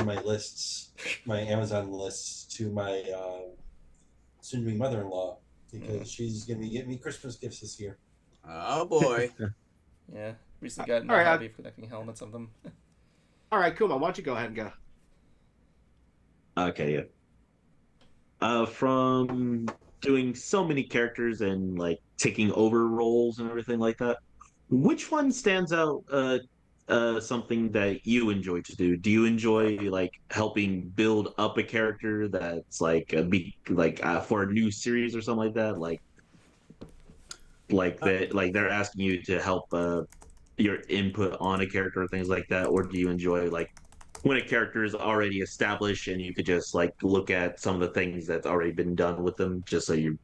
my lists, my Amazon lists to my soon-to-be mother-in-law because she's gonna be getting me Christmas gifts this year. Oh boy. Yeah. Recently got a hobby for collecting helmets of them. All right, Kuma, why don't you go ahead and go? Okay, yeah. From doing so many characters and like taking over roles and everything like that, which one stands out? Something that you enjoy to do? Do you enjoy like helping build up a character that's like for a new series or something like that? Like they're asking you to help your input on a character or things like that, or do you enjoy like when a character is already established and you could just like look at some of the things that's already been done with them just so you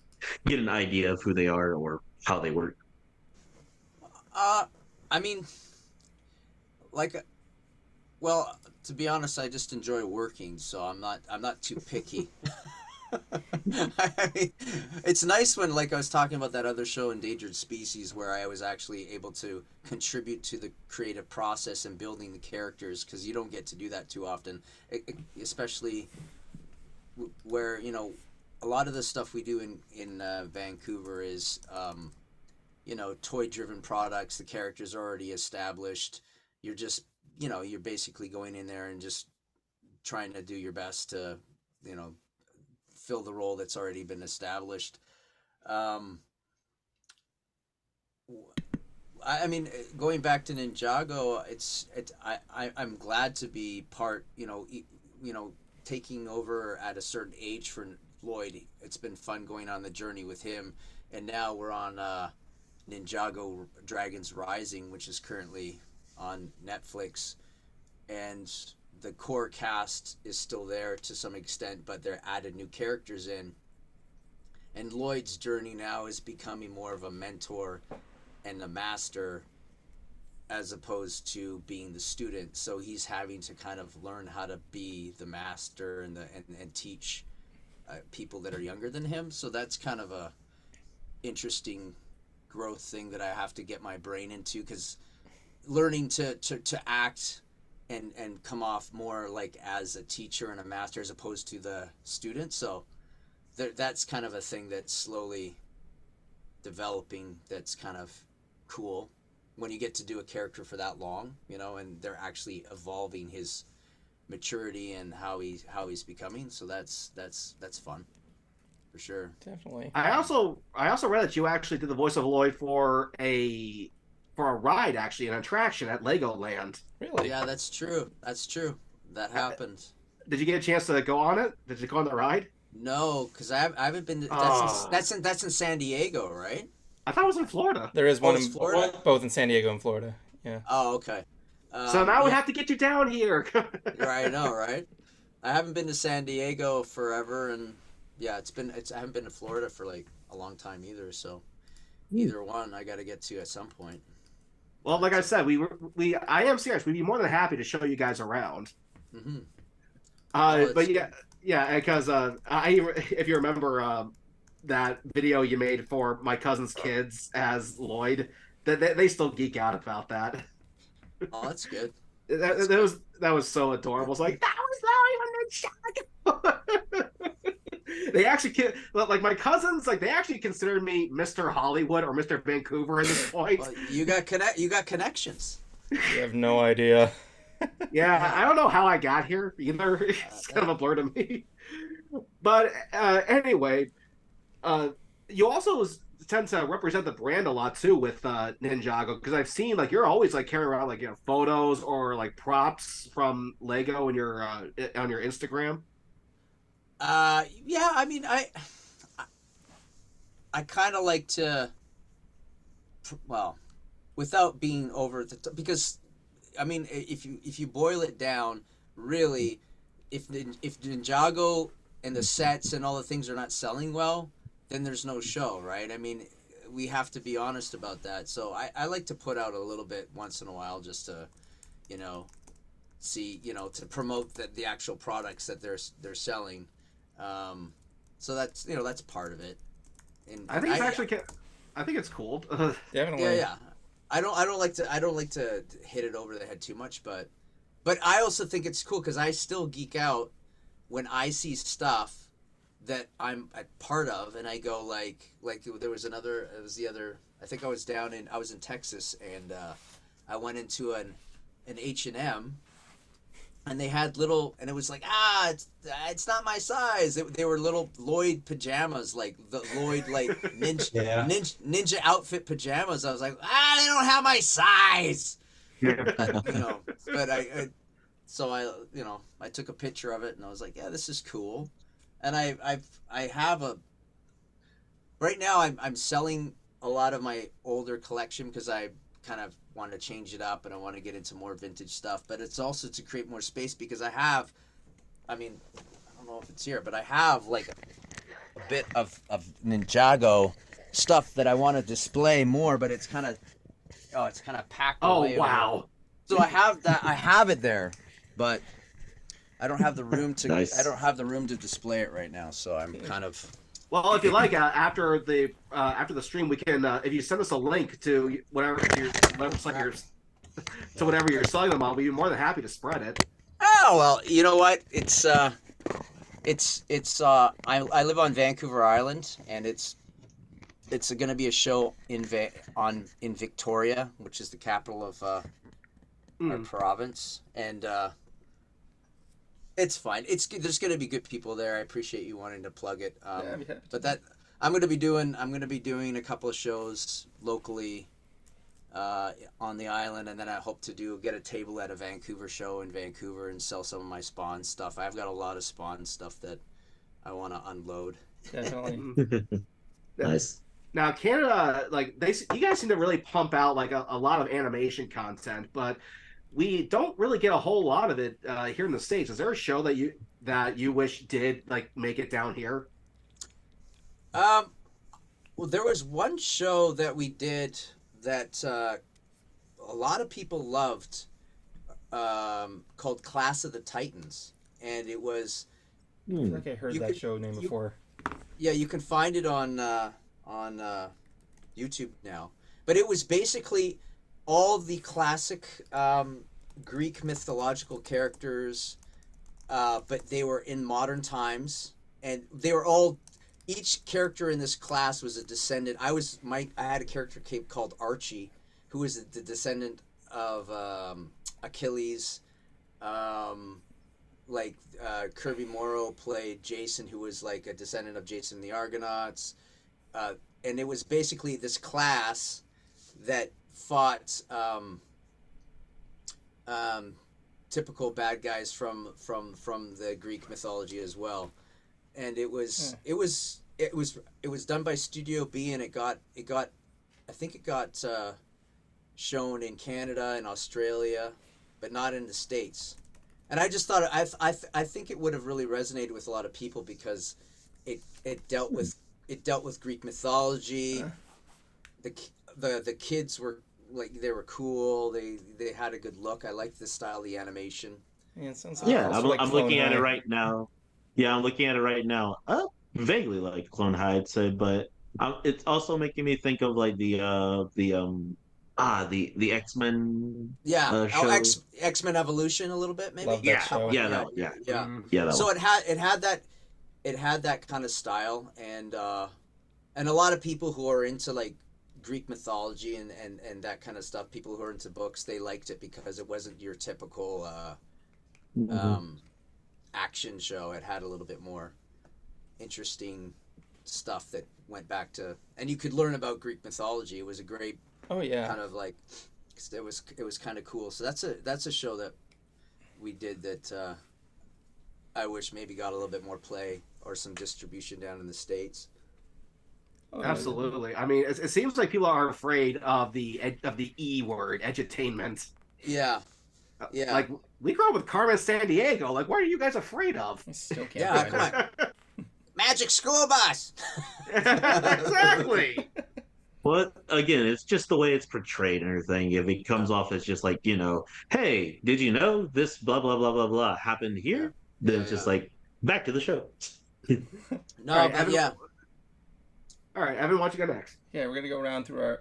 get an idea of who they are or how they work? I mean, well, to be honest, I just enjoy working, so I'm not too picky. I mean, it's nice when, like I was talking about that other show, Endangered Species, where I was actually able to contribute to the creative process and building the characters, because you don't get to do that too often, especially where, you know, a lot of the stuff we do in Vancouver is, you know, toy-driven products. The characters are already established. You're just, you know, you're basically going in there and just trying to do your best to, you know, fill the role that's already been established. I mean, going back to Ninjago, I'm glad to be part, you know, taking over at a certain age for Lloyd. It's been fun going on the journey with him, and now we're on Ninjago Dragons Rising, which is currently on Netflix, and the core cast is still there to some extent, but they're added new characters in. And Lloyd's journey now is becoming more of a mentor and a master as opposed to being the student. So he's having to kind of learn how to be the master and teach people that are younger than him. So that's kind of a interesting growth thing that I have to get my brain into, because learning to act and come off more like as a teacher and a master as opposed to the student. So that's kind of a thing that's slowly developing. That's kind of cool when you get to do a character for that long, you know, and they're actually evolving his maturity and how he's becoming. So that's fun for sure. Definitely. I also read that you actually did the voice of Lloyd for a for a ride, actually, an attraction at Legoland. Really? Yeah, that's true. That's true. That happened. Did you get a chance to go on it? Did you go on the ride? No, because I haven't been. That's in San Diego, right? I thought it was in Florida. There is one it's in Florida? both in San Diego and Florida. Yeah. Oh, okay. So now we yeah. have to get you down here. Right, I know, right? I haven't been to San Diego forever, and yeah, I haven't been to Florida for like a long time either. So either one, I got to get to at some point. Well, like I said, I am serious. We'd be more than happy to show you guys around. Mm-hmm. But yeah, because if you remember that video you made for my cousin's kids as Lloyd, they still geek out about that. Oh, that's good. That was so adorable. It's like that was not even They actually like my cousins, like they actually considered me Mr. Hollywood or Mr. Vancouver at this point. Well, you got connections. You have no idea. Yeah, I don't know how I got here either. It's kind of a blur to me. But anyway, you also tend to represent the brand a lot too with Ninjago, because I've seen like you're always like carrying around like photos or like props from Lego in your on your Instagram. Yeah, I mean, I kind of like to, well, without being over the top, because I mean, if you boil it down, really, if Ninjago and the sets and all the things are not selling well, then there's no show, right? I mean, we have to be honest about that. So I like to put out a little bit once in a while just to, see, to promote the actual products that they're selling. So that's part of it. And I think I think it's cool. Definitely. Yeah. I don't like to hit it over the head too much, but I also think it's cool because I still geek out when I see stuff that I'm a part of, and I go like there was I think I was in Texas, and I went into an H&M, and they had little, and it was like, it's not my size. They were little Lloyd pajamas, like the Lloyd like ninja outfit pajamas. I was like, they don't have my size. But I took a picture of it, and I was like, yeah, this is cool. And I have right now I'm selling a lot of my older collection because I kind of want to change it up and I want to get into more vintage stuff, but it's also to create more space because I don't know if it's here, but I have like a bit of Ninjago stuff that I want to display more, but it's kind of packed away. Oh wow. So I have it there, but I don't have the room to Nice. I don't have the room to display it right now, so I'm kind of. Well, if you like, after the stream, we can if you send us a link to whatever you're selling them on, we'd be more than happy to spread it. Oh well, you know what? It's I live on Vancouver Island, and it's going to be a show in Victoria, which is the capital of our province, and it's fine. There's going to be good people there. I appreciate you wanting to plug it. But that I'm going to be doing a couple of shows locally on the island, and then I hope to get a table at a Vancouver show in Vancouver and sell some of my Spawn stuff. I've got a lot of Spawn stuff that I want to unload. Definitely. Nice. Now, Canada, like you guys seem to really pump out like a lot of animation content, but we don't really get a whole lot of it here in the States. Is there a show that you wish did like make it down here? Well, there was one show that we did that a lot of people loved, called Class of the Titans, and it was. I feel like I heard that show name before. Yeah, you can find it on YouTube now. But it was basically all the classic Greek mythological characters, but they were in modern times, and they were all. Each character in this class was a descendant. I had a character called Archie, who was the descendant of Achilles. Kirby Morrow played Jason, who was like a descendant of Jason and the Argonauts. And it was basically this class that fought typical bad guys from the Greek mythology as well, and it was done by Studio B, and it got I think it got shown in Canada and Australia, but not in the States. And I just thought I think it would have really resonated with a lot of people because it dealt with Greek mythology. The kids were like, they were cool. They had a good look. I liked the style of the animation. Yeah, it sounds I'm looking at it right now. Yeah, I'm looking at it right now. Vaguely like Clone High, I'd say, but it's also making me think of like the X-Men Yeah, show. X-Men Evolution a little bit maybe. Love that show. Yeah. That So one. it had that kind of style, and a lot of people who are into like Greek mythology and that kind of stuff, people who are into books, they liked it because it wasn't your typical action show. It had a little bit more interesting stuff that went back to, and you could learn about Greek mythology. It was a great kind of like, it was kind of cool. So that's a show that we did that I wish maybe got a little bit more play or some distribution down in the States. Absolutely. I mean, it seems like people are afraid of the E word, edutainment. Yeah. Like, we grew up with Carmen Sandiego. Like, what are you guys afraid of? I still can't. Yeah, come on. Magic School Bus. Exactly. But again, it's just the way it's portrayed and everything. If it comes off as just like, hey, did you know this blah blah blah blah blah happened here? Then it's just like, back to the show. No, All right, but Evan, yeah. All right, Evan, why don't you go next? Yeah, we're gonna go around through our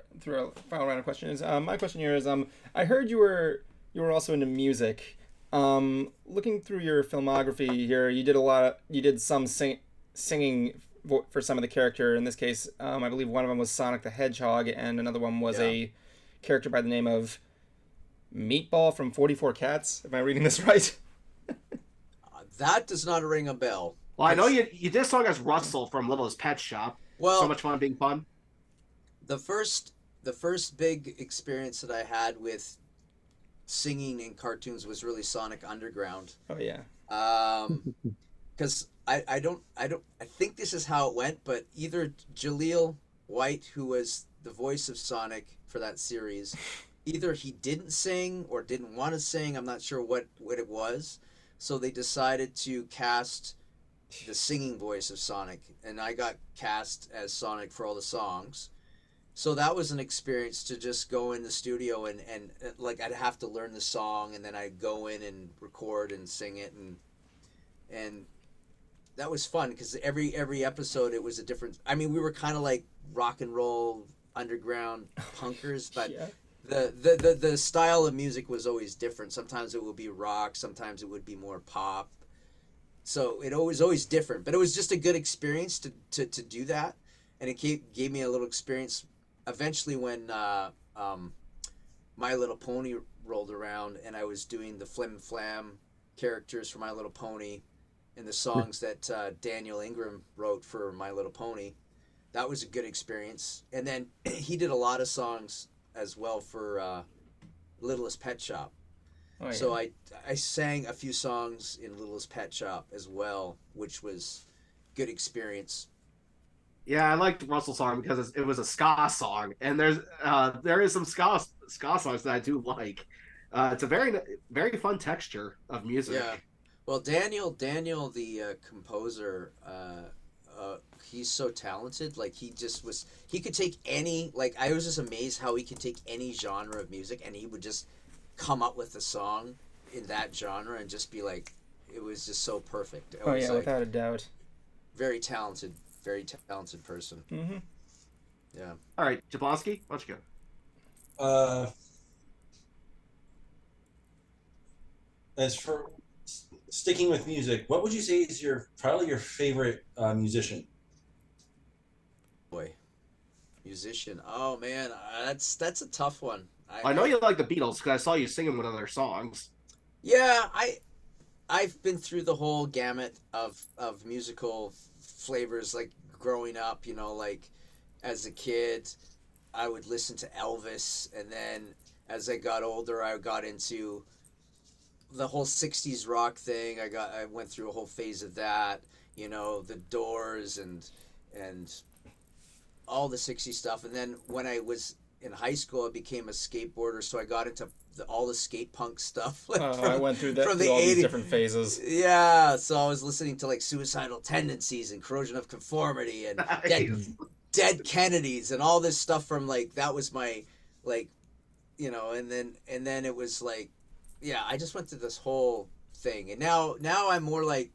final round of questions. My question here is, I heard you were also into music. Looking through your filmography here, you did some singing for some of the character. In this case, I believe one of them was Sonic the Hedgehog, and another one was a character by the name of Meatball from 44 Cats. Am I reading this right? That does not ring a bell. Well, I know you did a song as Russell from Littlest Pet Shop. Well, so much fun being fun. The first big experience that I had with singing in cartoons was really Sonic Underground. Oh yeah. Because I think this is how it went, but either Jaleel White, who was the voice of Sonic for that series, either he didn't sing or didn't want to sing. I'm not sure what it was. So they decided to cast the singing voice of Sonic, and I got cast as Sonic for all the songs. So that was an experience to just go in the studio and like I'd have to learn the song, and then I'd go in and record and sing it, and that was fun because every episode it was a different. I mean, we were kind of like rock and roll underground punkers, but the style of music was always different. Sometimes it would be rock, sometimes it would be more pop. So it was always different, but it was just a good experience to do that, and it gave me a little experience. Eventually, when My Little Pony rolled around, and I was doing the Flim Flam characters for My Little Pony, and the songs that Daniel Ingram wrote for My Little Pony, that was a good experience. And then he did a lot of songs as well for Littlest Pet Shop. Oh, yeah. So I sang a few songs in Littlest Pet Shop as well, which was good experience. Yeah, I liked Russell's song because it was a ska song, and there is some ska songs that I do like. It's a very very fun texture of music. Yeah, well, Daniel, the composer, he's so talented. Like he could take any. Like I was just amazed how he could take any genre of music, and he would just come up with a song in that genre and just be like, it was just so perfect. Oh yeah, without a doubt. Very talented person. Mm-hmm. Yeah. All right, Jablonski, why don't you go? As for sticking with music, what would you say is probably your favorite musician? Boy, musician. Oh man, that's a tough one. I know you like the Beatles because I saw you singing one of their songs. Yeah, I've been through the whole gamut of musical flavors, like growing up, like as a kid. I would listen to Elvis, and then as I got older, I got into the whole '60s rock thing. I went through a whole phase of that. You know, the Doors and all the '60s stuff. And then when I was in high school, I became a skateboarder, so I got into all the skate punk stuff. Like I went through that from through the all these 80s. different phases. Yeah, so I was listening to like Suicidal Tendencies and Corrosion of Conformity and Dead Kennedys and all this stuff from like that was my like, you know, and then it was like, yeah, I just went through this whole thing, and now I'm more like,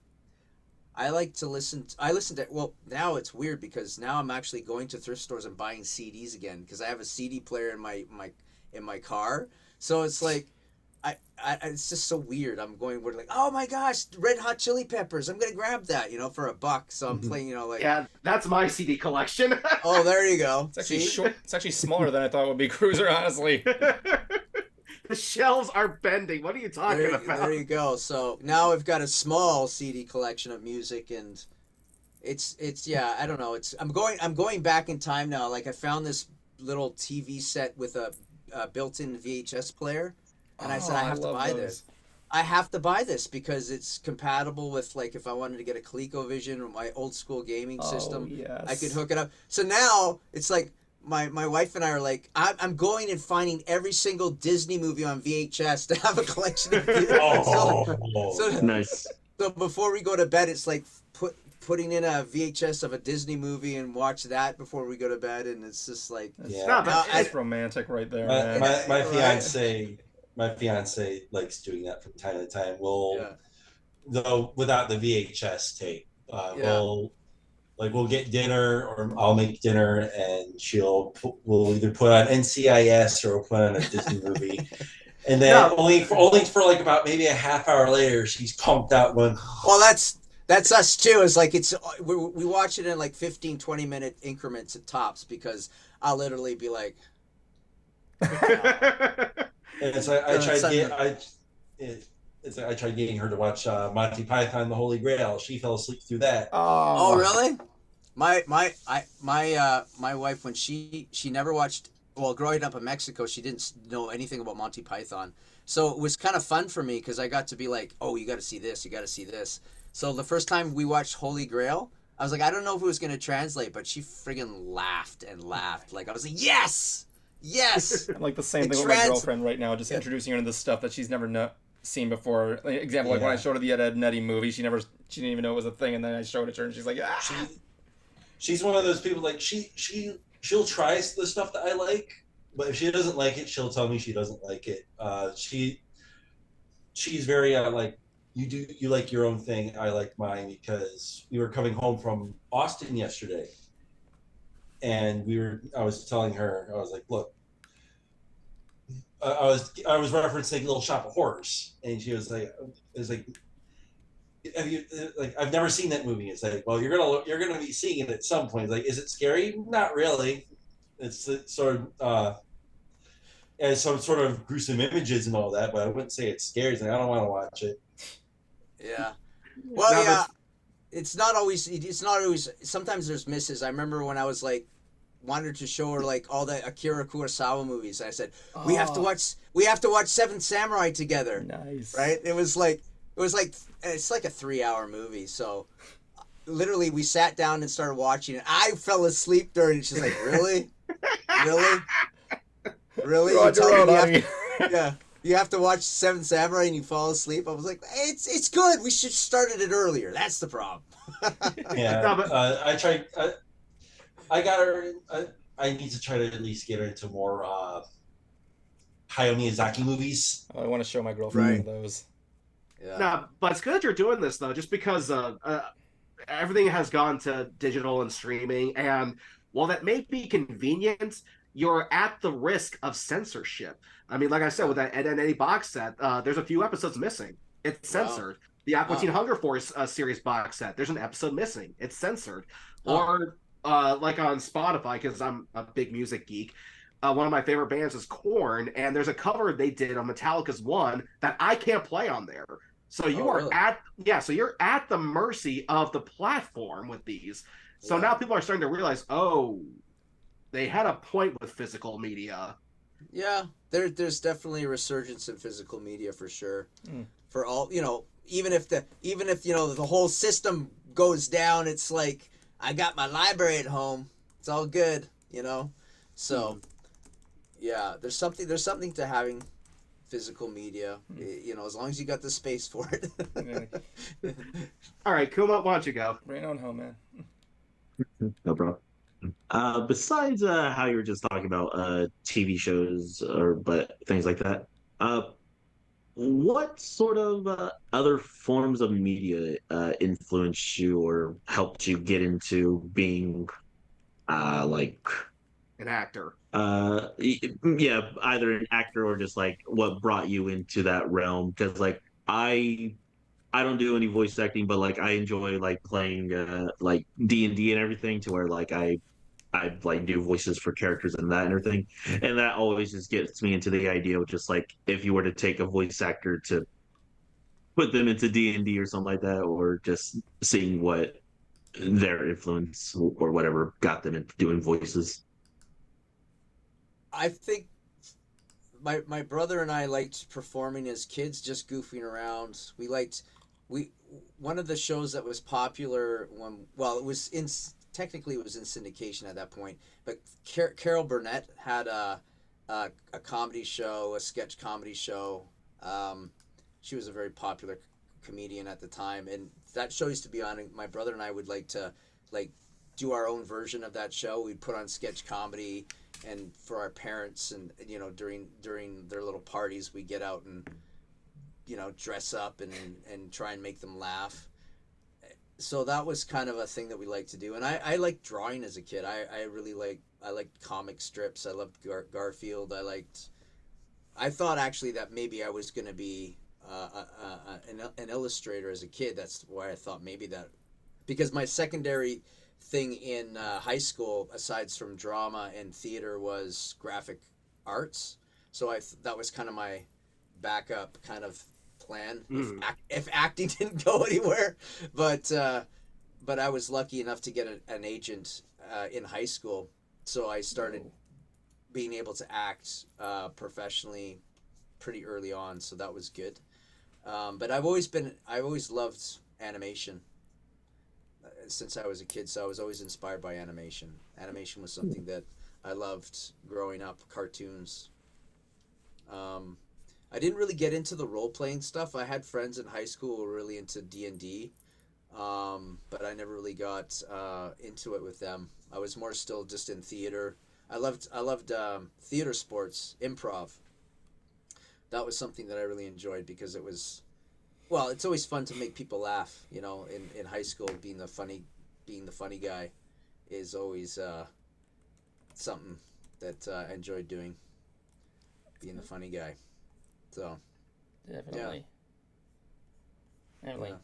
I like to listen. I listen to, well, now it's weird because now I'm actually going to thrift stores and buying CDs again because I have a CD player in my car. So it's like, I it's just so weird. I'm going, we're like, oh my gosh, Red Hot Chili Peppers. I'm gonna grab that, you know, for $1. So I'm playing, you know, like, Yeah, that's my CD collection. oh, there you go. It's actually short. It's actually smaller than I thought it would be, Cruiser. Honestly. The shelves are bending. What are you talking about? There you go. So now I've got a small CD collection of music, and it's yeah, I don't know. I'm going back in time now. Like I found this little TV set with a built-in VHS player, and I said I have to buy this. I have to buy this because it's compatible with, like, if I wanted to get a ColecoVision or my old school gaming system, yes. I could hook it up. So now it's like my wife and I are like, I'm going and finding every single Disney movie on VHS to have a collection of videos. So Nice. So before we go to bed, it's like putting in a VHS of a Disney movie and watch that before we go to bed, and it's just like, That's romantic right there, man. My fiance, likes doing that from time to time. Though without the VHS tape, we'll get dinner, or I'll make dinner, and we'll either put on NCIS or we'll put on a Disney movie. And then only for like about maybe a half hour later, she's pumped out one. Well, that's us too. It's like we watch it in like 15, 20-minute increments at tops because I'll literally be like. And so I tried getting her to watch Monty Python: The Holy Grail. She fell asleep through that. Oh, really? My wife, when she never watched. Well, growing up in Mexico, she didn't know anything about Monty Python. So it was kind of fun for me because I got to be like, oh, you got to see this, you got to see this. So the first time we watched Holy Grail, I was like, I don't know if it was going to translate, but she friggin' laughed and laughed. Like, I was like, yes! I'm like the same thing with my girlfriend right now, just introducing her to this stuff that she's never seen before. Like, example, like when I showed her the Ed and Eddy movie, she didn't even know it was a thing, and then I showed it to her, and she's like, ah! She's one of those people, like, she'll try the stuff that I like, but if she doesn't like it, she'll tell me she doesn't like it. She's very like, you like your own thing, I like mine, because we were coming home from Austin yesterday, and I was telling her, I was like, look, I was referencing Little Shop of Horrors, and she was like, have you, like, I've never seen that movie. It's like, well, you're gonna be seeing it at some point. It's like, is it scary? Not really. It's sort of and some sort of gruesome images and all that, but I wouldn't say it's scary. It's like, I don't want to watch it. Yeah. Well, it's not always. Sometimes there's misses. I remember when I was like, wanted to show her like all the Akira Kurosawa movies. I said, we have to watch Seventh Samurai together. Nice. Right? It's like a 3-hour movie. So literally we sat down and started watching it. I fell asleep during it. She's like, really? Really? You have to watch Seven Samurai and you fall asleep? I was like, it's good. We should have started it earlier. That's the problem. I tried. I got her. I need to try to at least get her into more Hayao Miyazaki movies. I want to show my girlfriend one of those. Yeah. No, but it's good that you're doing this though, just because everything has gone to digital and streaming, and while that may be convenient, you're at the risk of censorship. I mean, like I said, with that Ed and Eddy box set, there's a few episodes missing. It's censored. The Aqua Teen Hunger Force series box set, there's an episode missing. It's censored. Or like on Spotify, because I'm a big music geek, one of my favorite bands is Korn, and there's a cover they did on Metallica's One that I can't play on there. So you are really? So you're at the mercy of the platform with these. So now people are starting to realize, they had a point with physical media. Yeah, there's definitely a resurgence in physical media for sure. For all, even if the whole system goes down, it's like I got my library at home. It's all good, So, yeah, there's something to having physical media. As long as you got the space for it. All right, Kuma, why don't you go? Bring it on home, man. No problem. Besides how you were just talking about TV shows but things like that, what sort of other forms of media influenced you or helped you get into being like An actor? Yeah, either an actor or just like what brought you into that realm? Because like I don't do any voice acting, but like I enjoy like playing like D&D and everything to where like I like do voices for characters and that and everything. And that always just gets me into the idea of just like if you were to take a voice actor to put them into D&D or something like that, or just seeing what their influence or whatever got them into doing voices. I think my brother and I liked performing as kids, just goofing around. One of the shows that was popular technically it was in syndication at that point, but Carol Burnett had a comedy show, a sketch comedy show. She was a very popular comedian at the time, and that show used to be on. And my brother and I would like to do our own version of that show. We'd put on sketch comedy, and for our parents, and during their little parties, we get out and dress up and try and make them laugh. So that was kind of a thing that we liked to do. And I liked drawing as a kid. I liked comic strips. I loved Garfield. I thought actually that maybe I was going to be an illustrator as a kid. That's why I thought maybe that, because my secondary thing in high school, aside from drama and theater, was graphic arts. So that was kind of my backup kind of plan if acting didn't go anywhere. But I was lucky enough to get an agent in high school, so I started being able to act professionally pretty early on. So that was good. But I always loved animation since I was a kid. So I was always inspired by animation. Animation was something that I loved growing up. Cartoons. I didn't really get into the role-playing stuff. I had friends in high school who were really into D&D, but I never really got into it with them. I was more still just in theater. I loved theater sports, improv. That was something that I really enjoyed because it was, well, it's always fun to make people laugh. In high school, being the funny guy is always something that I enjoyed doing. Being the funny guy. So, definitely. Yeah.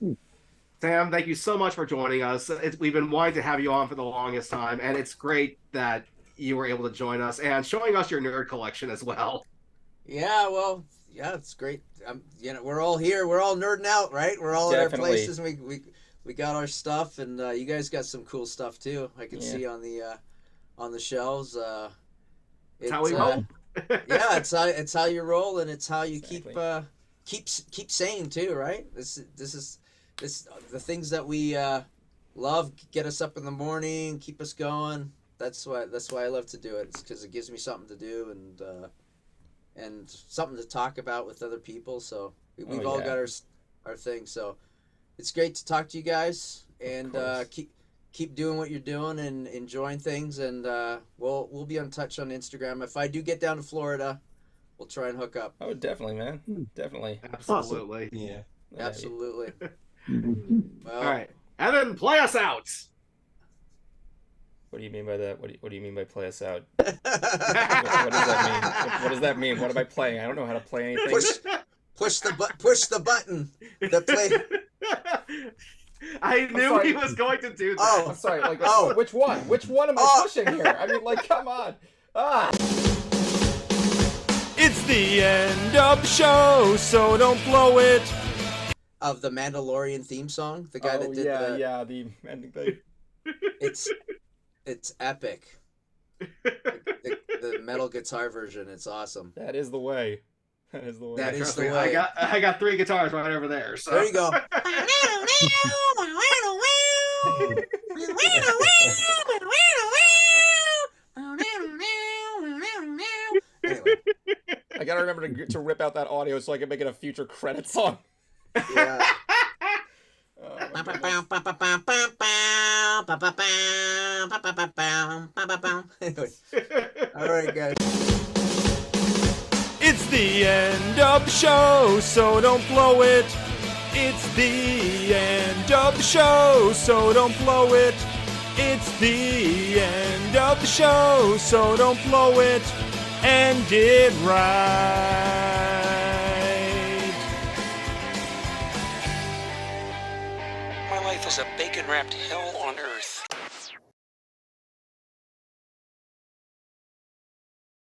Sam, thank you so much for joining us. We've been wanting to have you on for the longest time, and it's great that you were able to join us and showing us your nerd collection as well. Yeah, well, yeah, it's great. We're all here. We're all nerding out, right? We're all Definitely. at our places, and we got our stuff, and you guys got some cool stuff too. I can see on the shelves. It's how we roll. Yeah, it's how you roll, and it's how you keep sane too, right? This the things that we love get us up in the morning, keep us going. That's why I love to do it. It's because it gives me something to do and something to talk about with other people. So we've all got our thing. So it's great to talk to you guys, and keep doing what you're doing and enjoying things, and we'll be in touch on Instagram. If I do get down to Florida, we'll try and hook up. Oh, definitely, man. Definitely. Absolutely. Awesome. Yeah. Absolutely. Well, all right, Evan, play us out. What do you mean by that? What do you mean by play us out? What does that mean? What does that mean? What am I playing? I don't know how to play anything. Push the button that play. I knew he was going to do that. Oh, I'm sorry. Which one? Which one am I pushing here? I mean, come on. It's the end of the show, so don't blow it. Of the Mandalorian theme song, the guy that did the ending thing. It's epic. The metal guitar version. It's awesome. That is the way. That is the way. That is Trust the me, way. I got 3 guitars right over there. So There you go. Anyway, I gotta remember to rip out that audio so I can make it a future credit song. yeah. Anyway. All right, guys. It's the end of the show, so don't blow it. It's the end of the show, so don't blow it. It's the end of the show, so don't blow it. End it right. My life is a bacon-wrapped hell on earth.